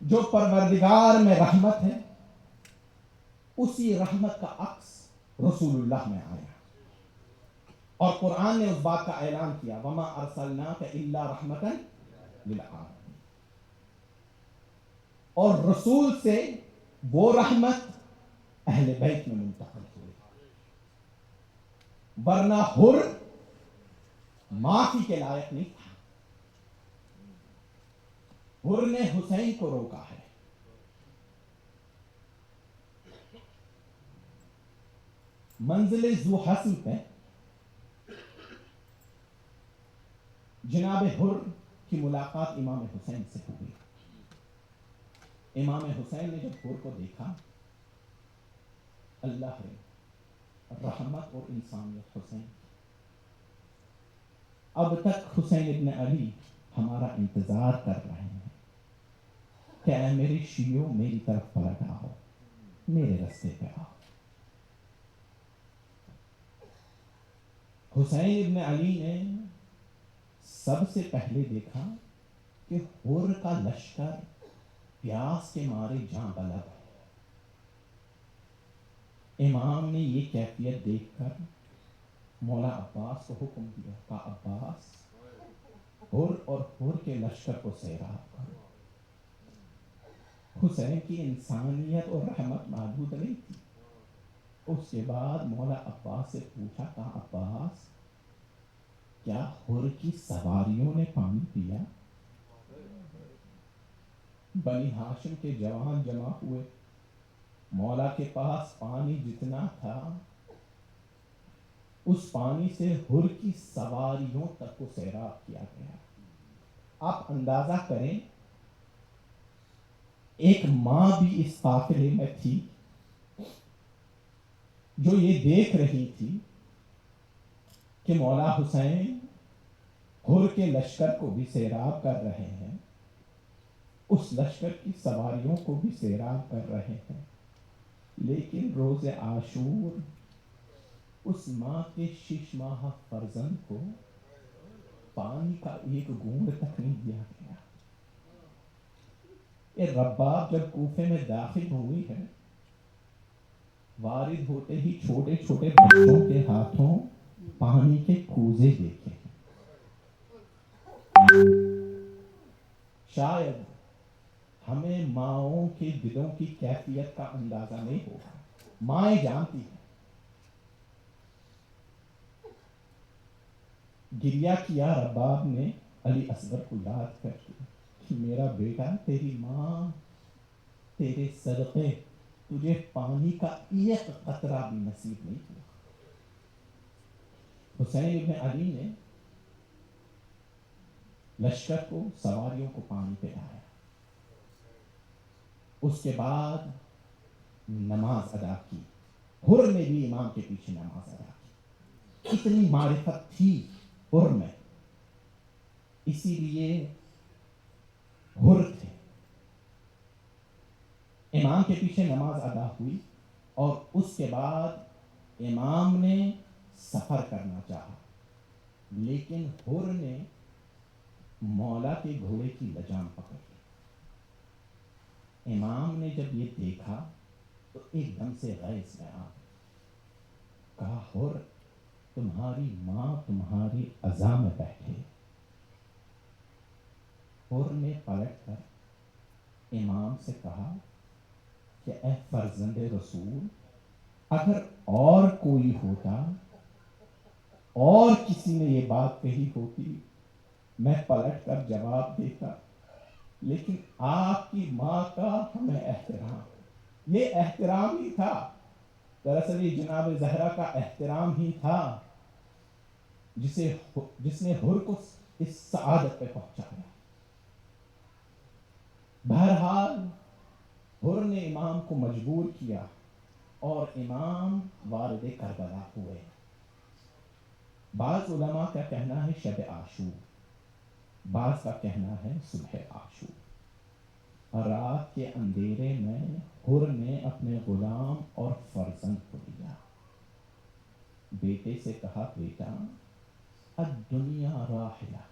جو پروردگار میں رحمت ہے اسی رحمت کا عکس رسول اللہ میں آیا، اور قرآن نے اس بات کا اعلان کیا، وما ارسلناک الا رحمتا للعالمین۔ اور رسول سے وہ رحمت اہل بیت میں منتقل ہوئی۔ ورنہ حر معافی کے لائق نہیں تھا. حر نے حسین کو روکا ہے. منزل ذو حسن پہ جناب حر کی ملاقات امام حسین سے ہوئی. امام حسین نے جب حر کو دیکھا، اللہ رحمت اور انسانیت حسین، اب تک حسین ابن علی ہمارا انتظار کر رہے ہیں کہ اے میرے شیعوں میری طرف پلٹ آؤ، میرے رستے پہ آؤ. حسین ابن علی نے سب سے پہلے دیکھا کہ حر کا لشکر پیاس کے مارے جاں بلد ہے. امام نے یہ کیفیت دیکھ کر مولا عباس کو حکم دیا، کہا عباس حر اور حر کے لشکر کو سیراب کرو. حسین کی انسانیت اور رحمت محدود نہیں تھی. اس کے بعد مولا عباس سے پوچھا، کہا عباس کیا حر کی سواریوں نے پانی پیا؟ بنی ہاشم کے جوان جمع ہوئے، مولا کے پاس پانی جتنا تھا اس پانی سے حر کی سواریوں تک کو سیراب کیا گیا. آپ اندازہ کریں ایک ماں بھی اس قافلے میں تھی جو یہ دیکھ رہی تھی کہ مولا حسین حر کے لشکر کو بھی سیراب کر رہے ہیں، اس لشکر کی سواریوں کو بھی سیراب کر رہے ہیں، لیکن روز عاشور اس ماں کے 6 ماہ فرزند کو پانی کا ایک گھونٹ تک نہیں دیا گیا. یہ رباب جب کوفے میں داخل ہوئی ہے، وارد ہوتے ہی چھوٹے چھوٹے بچوں کے ہاتھوں پانی کے کوزے دیکھے. شاید ہمیں ماؤں کے دلوں کی کیفیت کا اندازہ نہیں ہوگا. مائیں جانتی ہیں. گریہ کیا رباب نے علی اصغر کو یاد کر کے کہ میرا بیٹا تیری ماں تیرے صدقے تجھے پانی کا ایک قطرہ بھی نصیب نہیں ہوا. حسین ابن علی نے لشکر کو سواریوں کو پانی پلایا. اس کے بعد نماز ادا کی. حر نے بھی امام کے پیچھے نماز ادا کی. اتنی معرفت تھی حر میں، اسی لیے حر تھے. امام کے پیچھے نماز ادا ہوئی اور اس کے بعد امام نے سفر کرنا چاہا، لیکن حر نے مولا کے گھوڑے کی لجام پکڑ لی. امام نے جب یہ دیکھا تو ایک دم سے غیظ میں آ گئی. کہا حر تمہاری ماں تمہاری عزا میں بیٹھے. حر نے پلٹ کر امام سے کہا کہ اے فرزند رسول، اگر اور کوئی ہوتا اور کسی نے یہ بات کہی ہوتی میں پلٹ کر جواب دیتا، لیکن آپ کی ماں کا ہمیں احترام. یہ احترام ہی تھا. دراصل یہ جناب زہرا کا احترام ہی تھا جس نے حر کو اس سعادت پہ پہنچایا. بہرحال حر نے امام کو مجبور کیا اور امام وارد کربلا ہوئے. بعض علماء کا کہنا ہے شب عاشور، بعض کا کہنا ہے صبح عاشور. رات کے اندھیرے میں حر نے اپنے غلام اور فرزند کو لیا. بیٹے سے کہا بیٹا الدنیا راحلہ،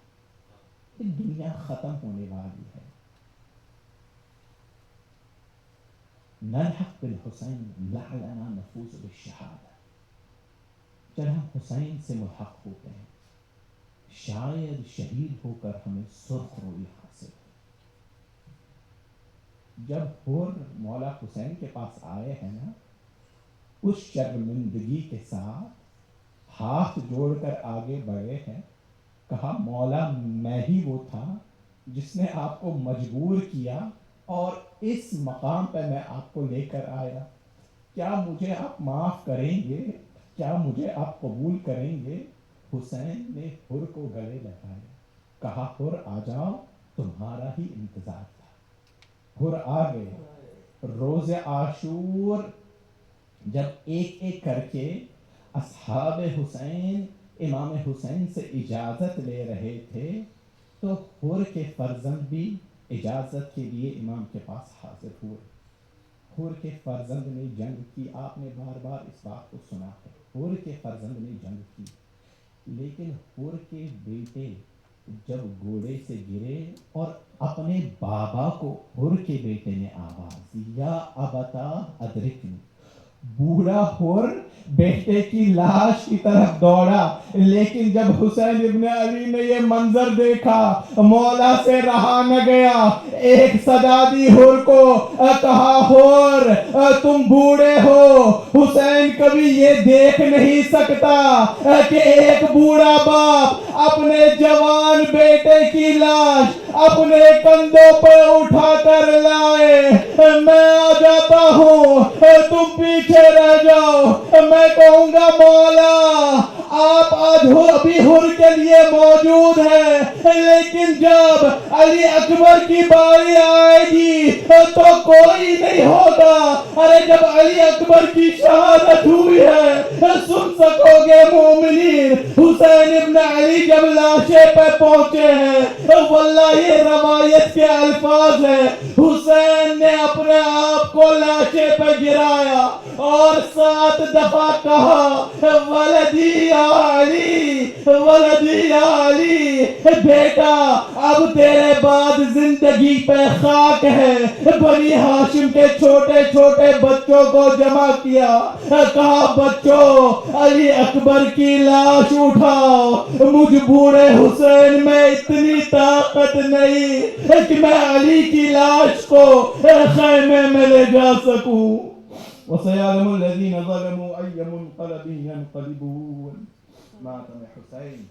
یہ دنیا ختم ہونے والی ہے. نلحق بالحسین لعلنا نفوز بالشہادہ. جب ہم حسین سے ملحق ہوتے ہیں شاید شہید ہو کر ہمیں سرخ روئی حاصل ہو. جب حر مولا حسین کے پاس آئے ہیں نا، اس شرمندگی کے ساتھ ہاتھ جوڑ کر آگے بڑھے ہیں. کہا مولا میں ہی وہ تھا جس نے آپ کو مجبور کیا اور اس مقام پہ میں آپ کو لے کر آیا. کیا مجھے آپ معاف کریں گے؟ کیا مجھے آپ قبول کریں گے؟ حسین نے حر کو گلے لگایا. کہا حر آ جاؤ، تمہارا ہی انتظار تھا. حر آ گئے. روز عاشور جب ایک ایک کر کے اصحاب حسین امام حسین سے اجازت لے رہے تھے تو حر کے فرزند بھی اجازت کے لیے امام کے پاس حاضر ہوئے. حر کے فرزند نے جنگ کی. آپ نے بار بار اس بات کو سنا ہے، حر کے فرزند نے جنگ کی. لیکن حر کے بیٹے جب گھوڑے سے گرے اور اپنے بابا کو حر کے بیٹے نے آواز دی، یا ابتا ادرکنی. بوڑھا حر بیٹے کی لاش کی طرف دوڑا، لیکن جب حسین ابن علی نے یہ منظر دیکھا مولا سے رہا نہ گیا. ایک صدا دی حر کو، کہا حر تم بوڑھے ہو، حسین کبھی یہ دیکھ نہیں سکتا کہ ایک بوڑھا باپ اپنے جوان بیٹے کی لاش اپنے کندھوں پہ اٹھا کر لائے. میں آ جاتا ہوں، تم پیچھے رہ جاؤ. میں کہوں گا مولا آپ آج ابھی حر کے لیے موجود ہیں، لیکن جب علی اکبر کی باری آئے گی تو کوئی نہیں ہوگا. ارے جب علی اکبر کی شہادت ہوئی ہے سن سکو گے مومنین. حسین ابن علی جب لاشے پہ پہنچے ہیں، واللہ یہ روایت کے الفاظ ہیں، حسین نے اپنے آپ کو لاشے پہ گرایا اور 7 دفعہ کہا ولدی علی ولدی علی. بیٹا اب تیرے بعد زندگی پہ خاک ہے. بنی ہاشم کے چھوٹے چھوٹے بچوں کو جمع کیا، کہا بچوں علی اکبر کی لاش اٹھاؤ. مجھ بوڑھے حسین میں اتنی طاقت نہیں کہ میں علی کی لاش کو خیمے میں لے جا سکوں. وَسَيَعْلَمُ الَّذِينَ ظَلَمُوا أَيَّ مُنْقَلَبٍ يَنْقَلِبُونَ. ماتم حسین.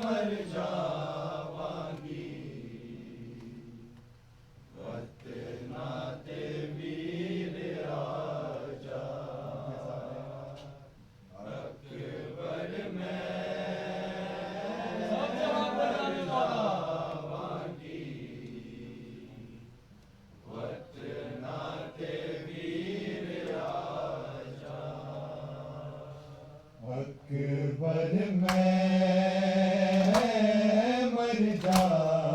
مر جاواں گی وقت نعت ویر آجا اکبر میں مر جاواں گی وقت نعت ویر آجا اکبر میں مر جاواں گی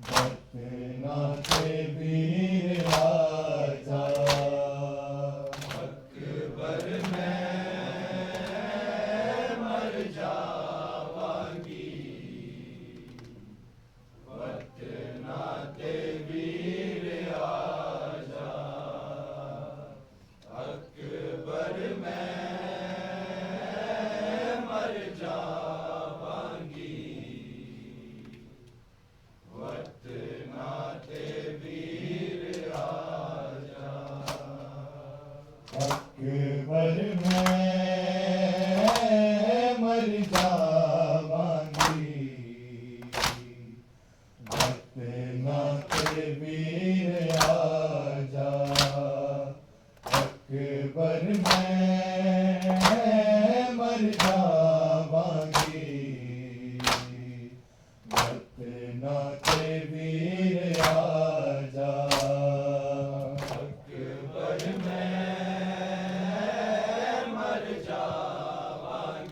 وقت نعت ویر آجا اکبر میں مر جاواں گی وقت نعت ویر آجا اکبر میں مر جاواں گی وقت نعت ویر آجا اکبر میں مر جاواں گی وقت نعت ویر آجا اکبر میں مر جاواں گی وقت نعت ویر آجا اکبر میں مر جاواں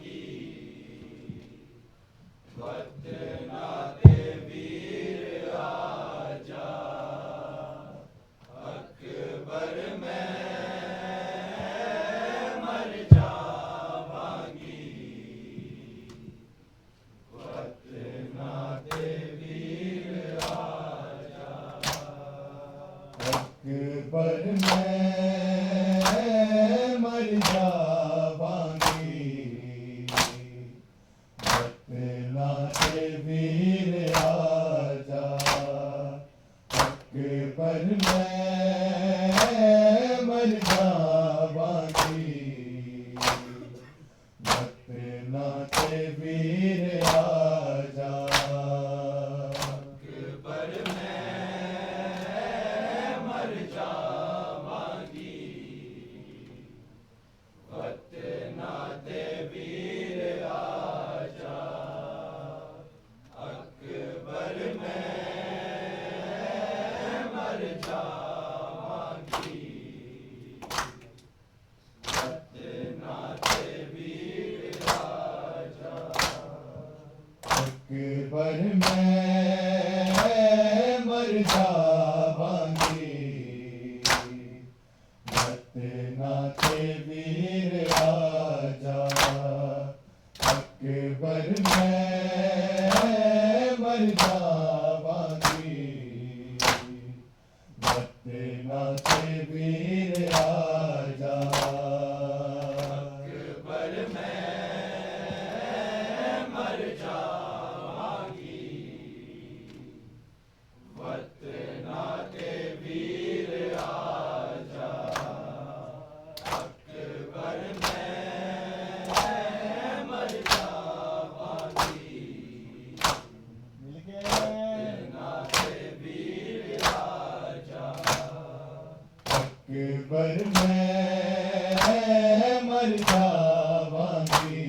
گی وقت نعت ویر آجا اکبر میں مر جاواں گی وقت نعت ویر آجا اکبر میں مر جاواں گی وقت نعت ویر آجا اکبر میں مر جاواں گی وقت نعت ویر آجا اکبر میں مر جاواں گی وقت نعت ویر آجا اکبر میں مر جاواں گی وقت نعت ویر آجا اکبر میں مر جاواں گی وقت نعت ویر آجا اکبر میں مر جاواں گی وقت نعت ویر آجا اکبر میں مر جاواں گی مل کے نعت ویر آجا اکبر میں مر جاواں گی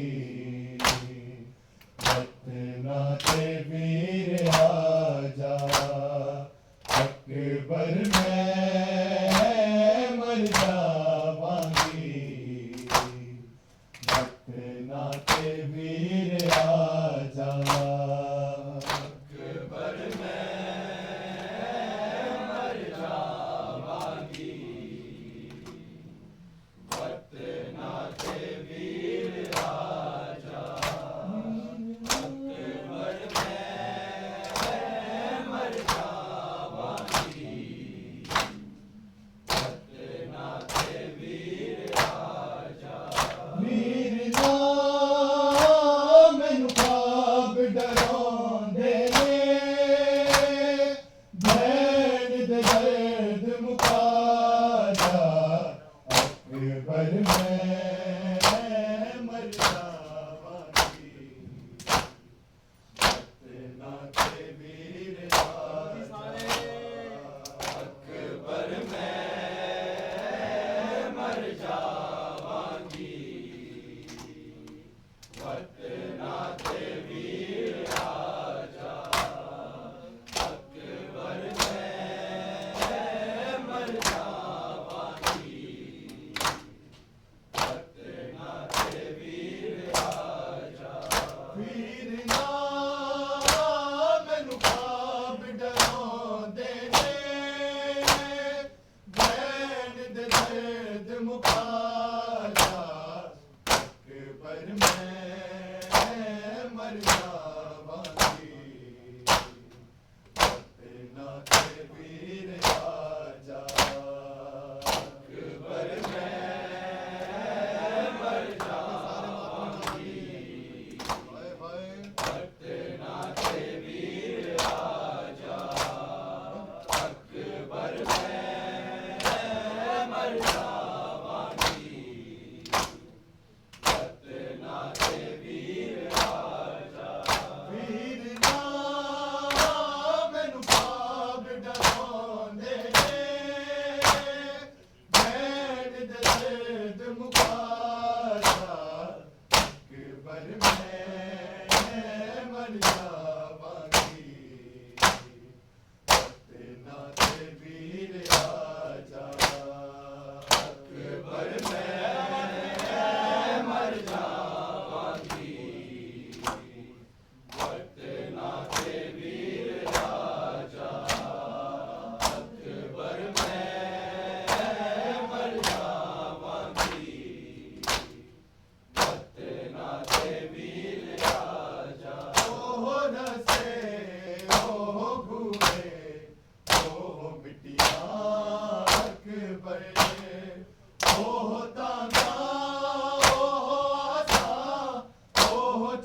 وقت نعت ویر آجا اکبر میں مر جاواں گی وقت نعت ویر آجا اکبر میں مر جاواں گی وقت نعت ویر آجا اکبر میں مر جاواں گی وقت نعت ویر آجا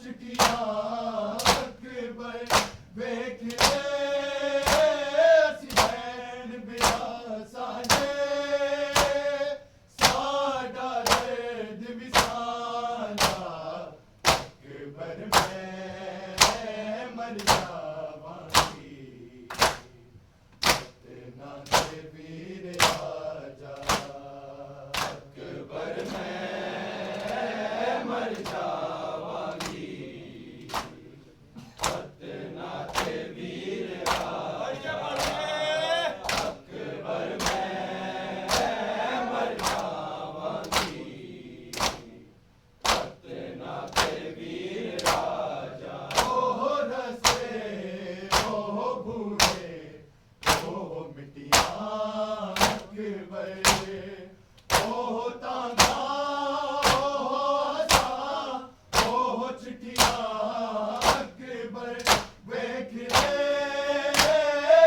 چٹیاں اکبر ویکھ لے اسی بین بیا ساجے ساڈا درد وسالا اکبر میں مر جاواں گی اتنا تے ویر راجا اکبر میں مر جاواں گی اتنا تے ویر راجا اکبر میں مر جاواں گی اتنا تے ویر راجا اوہ رسے اوہ بوڑھے اوہ مٹیاں اکبر اوہ تانگا اوہ ہسا اوہ چٹیاں اکبر ویکھ لے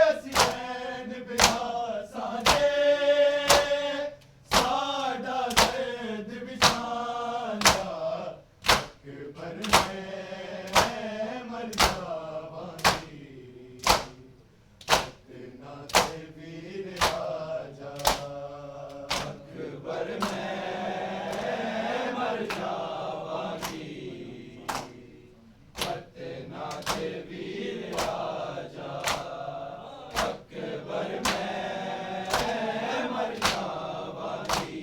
اسی بین بیا ساجے ساڈا درد وسالا اکبر میں مر جاواں گی اتنا تے ویر راجا اکبر میں مر جاواں گی اتنا تے ویر راجا اکبر میں مر جاواں گی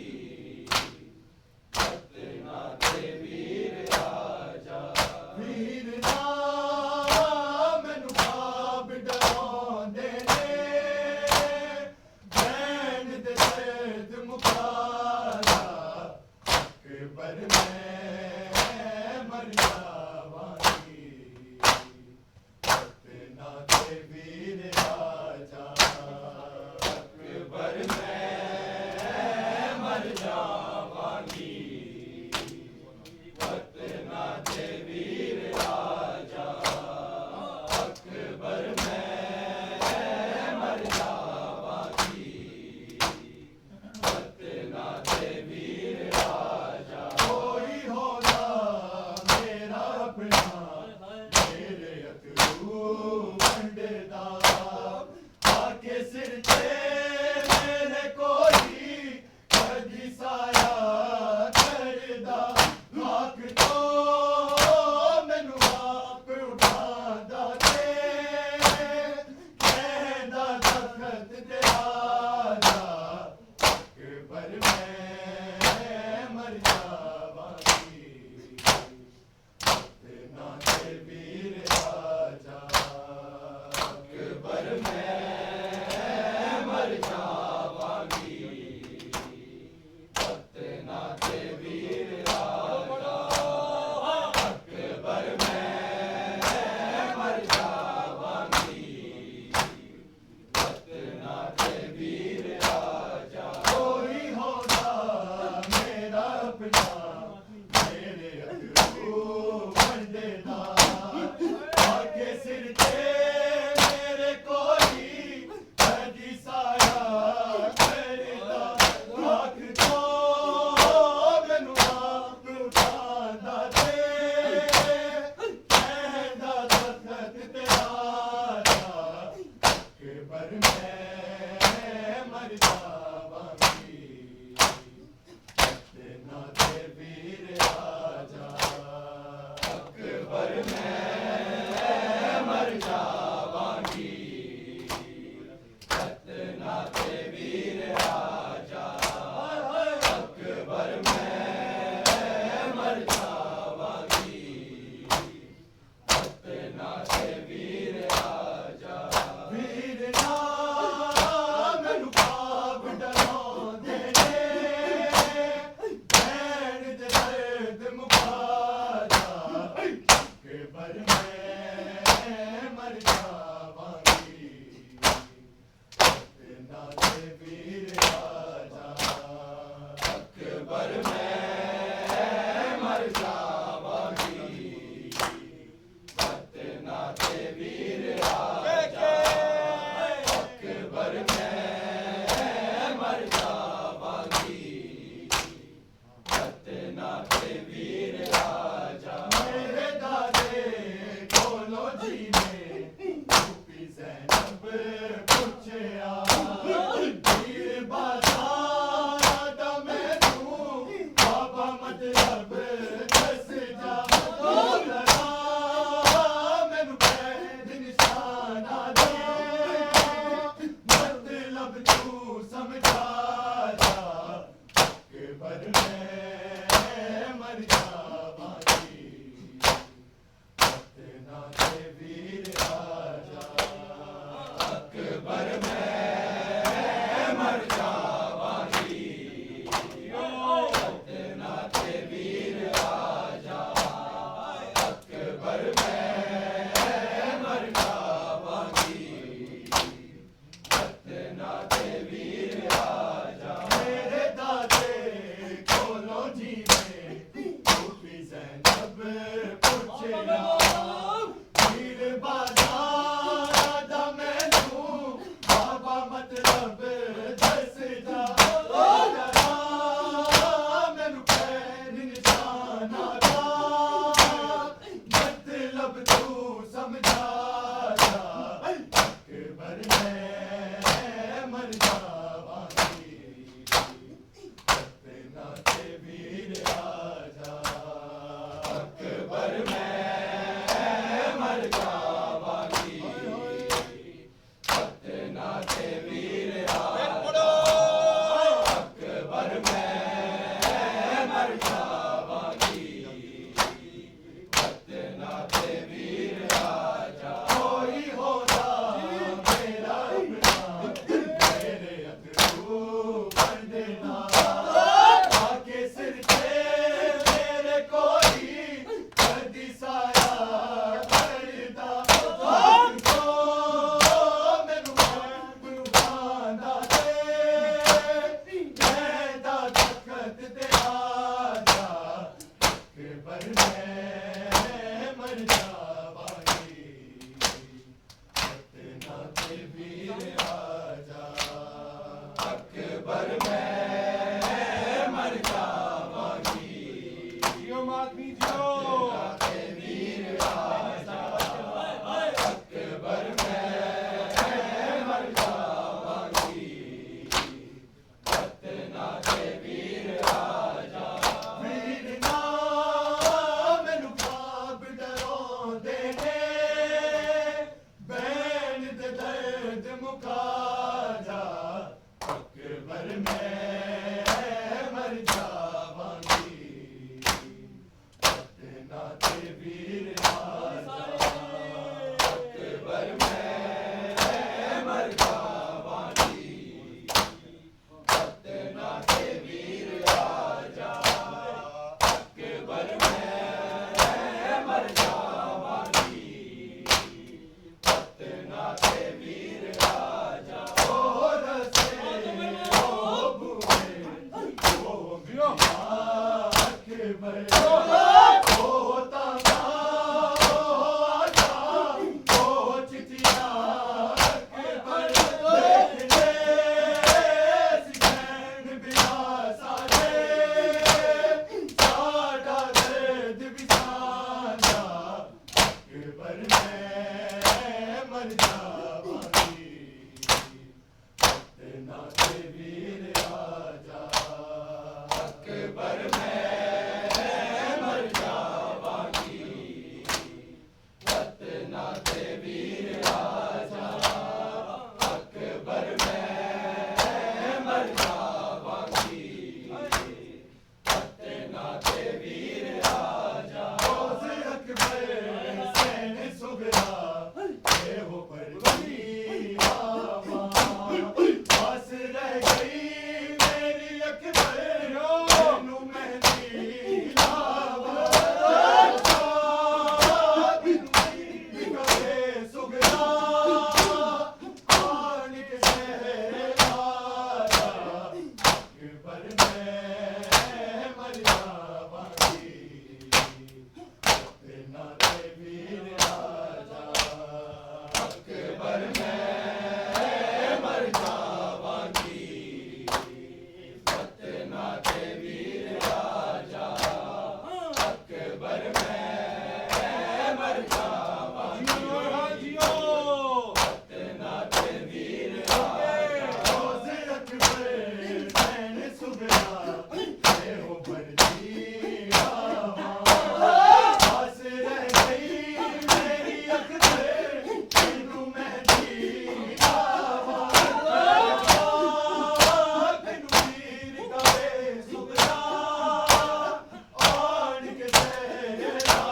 اتنا تے ویر راجا ویر مینوں خواب ڈراوندے نے بین دے درد مکالا اکبر میں مر جاواں گی اتنا تے ویر راجا اکبر میں مر جاواں گی اتنا تے ویر راجا اکبر میں مر جاواں گی اتنا تے ویر راجا کوئی ہوگا میرا اپنا میرے اترو بنڈدا آ کے سر تے میرے کوئی کدی سایہ کردا لاکھ تو مینوں آپ اٹھاندا تے کہندا تخت تے آجا اکبر میں مر جاواں گی اتنا تے ویر راجا اکبر میں مر جاواں گی اتنا تے ویر راجا اکبر میں مر جاواں گی اتنا تے ویر راجا کوئی ہوگا میرا اپنا میرے اترو بنڈدا آ کے سر تے میرے کوئی کدی سایہ کردا لاکھ تو مینوں آپ اٹھاندا تے کہندا تخت تے آجا اکبر میں مر جاواں گی اتنا تے ویر راجا اکبر میں مر جاواں گی اتنا تے ویر راجا اکبر میں مر جاواں گی اتنا تے ویر راجا ویر مینوں خواب ڈراوندے نے بین دے درد مکالا اکبر میں مر جاواں گی اتنا تے ویر راجا اکبر میں مر جاواں گی اتنا تے ویر راجا اکبر میں مر جاواں گی اتنا تے ویر راجا میرے دادا اکبر میں مر جاواں گی فتنہ کے ویر راجا اکبر میں مر جاواں گی جیو ماتمی جیو کے ویر راجا اکبر میں مر جاواں گی فتنہ کے ویر راجا ویر نام مینوں خواب ڈروں دینے بین دے درد مکا جا اکبر میں مر جاواں گی فتنہ کے ویر راجا اکبر میں مر جاواں گی فتنہ کے ویر راجا اکبر میں مر جاواں گی فتنہ کے ویر راجا او رسے او بوئے او میاں اکبر او تانا او آجا او چتیا اکبر دیکھ لے سکین بلا ساجے ساڈا درد بھی سانجا اکبر میں مر جاواں گی فتنہ کے ویر راجا اکبر میں مر جاواں گی فتنہ کے ویر راجا اکبر میں مر جاواں گی فتنہ کے ویر راجا روز اکبر حسین سغرا اے وہ پروی پاس رہ گئی میری اکبر مینوں مہدی لاوا سغرا آن کے شہر راجا اکبر میں مر جاواں گی فتنہ کے ویر راجا اکبر میں مر جاواں گی فتنہ کے ویر راجا اکبر میں مر جاواں گی فتنہ کے ویر راجا روز اکبر حسین سغرا اے وہ پردی پاس رہ گئی میری اکبر مینوں مہدی لاوا مینوں ویر کہے سغرا آن کے شہر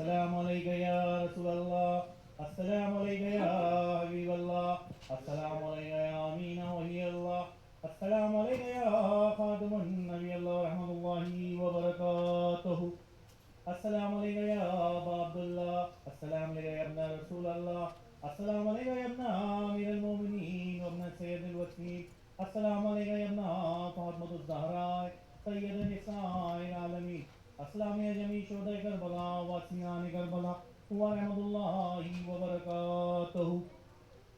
السلام علیکم یا رسول اللہ، السلام علیکم یا حبیب اللہ، السلام علیکم یا امین ولی اللہ، السلام علیکم یا خاتم النبی اللہ رحمۃ اللہ وبرکاتہ، السلام علیکم یا ابا عبداللہ، السلام علیکم یا ابن رسول اللہ، السلام علیکم یا ابن امیر المومنین وابن سید الوکیل، السلام علیکم یا ابن فاطمۃ الزہراء سید نساء العالمین، السلام یا جمیع شہداء کربلا واسیان کربلا ورحمۃ اللہ وبرکاتہ،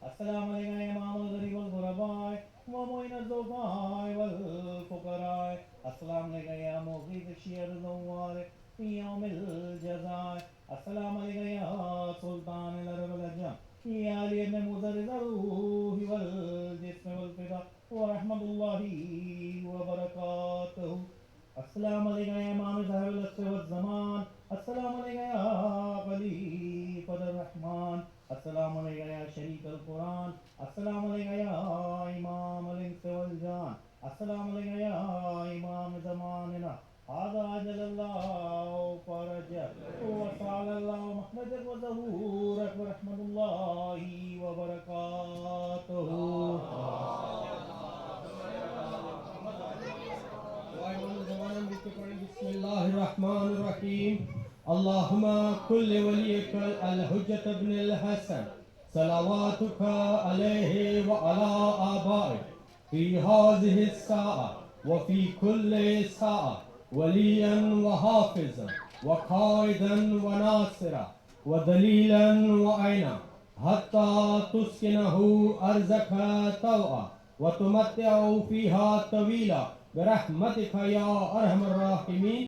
السلام علیکم یا امام الغریب والغرباء ومعین الضعفاء والفقراء، السلام علیکم یا مغیث الشیعہ الزوار فی یوم الجزاء، السلام علیکم یا سلطان العرب العجم یا علی ابن مزرز الروح والجسم والفدا ورحمۃ اللہ وبرکاتہ، السلام علیکم یا امام صاحب العصر والزمان، السلام علیکم یا خلیفۃ الرحمن، السلام علیکم یا شریک القرآن، السلام علیکم یا امام الانس والجان، السلام علیکم یا امام زماننا، هذا عجل اللہ فرجک وسال اللہ مخرجک وظہورک ورحمۃ اللہ وبرکاتہ۔ بسم اللہ الرحمن الرحیم، اللہم کل ولیک الحجۃ ابن الحسن صلواتک علیہ وعلی آبائک فی هذه الساعة وفی کل ساعة ولیا وحافظا وقائدا وناصرا ودلیلا وعینا حتی تسکنہ ارضک طوعا وتمتع فیہا طویلا برحمتک یا ارحم الراحمین۔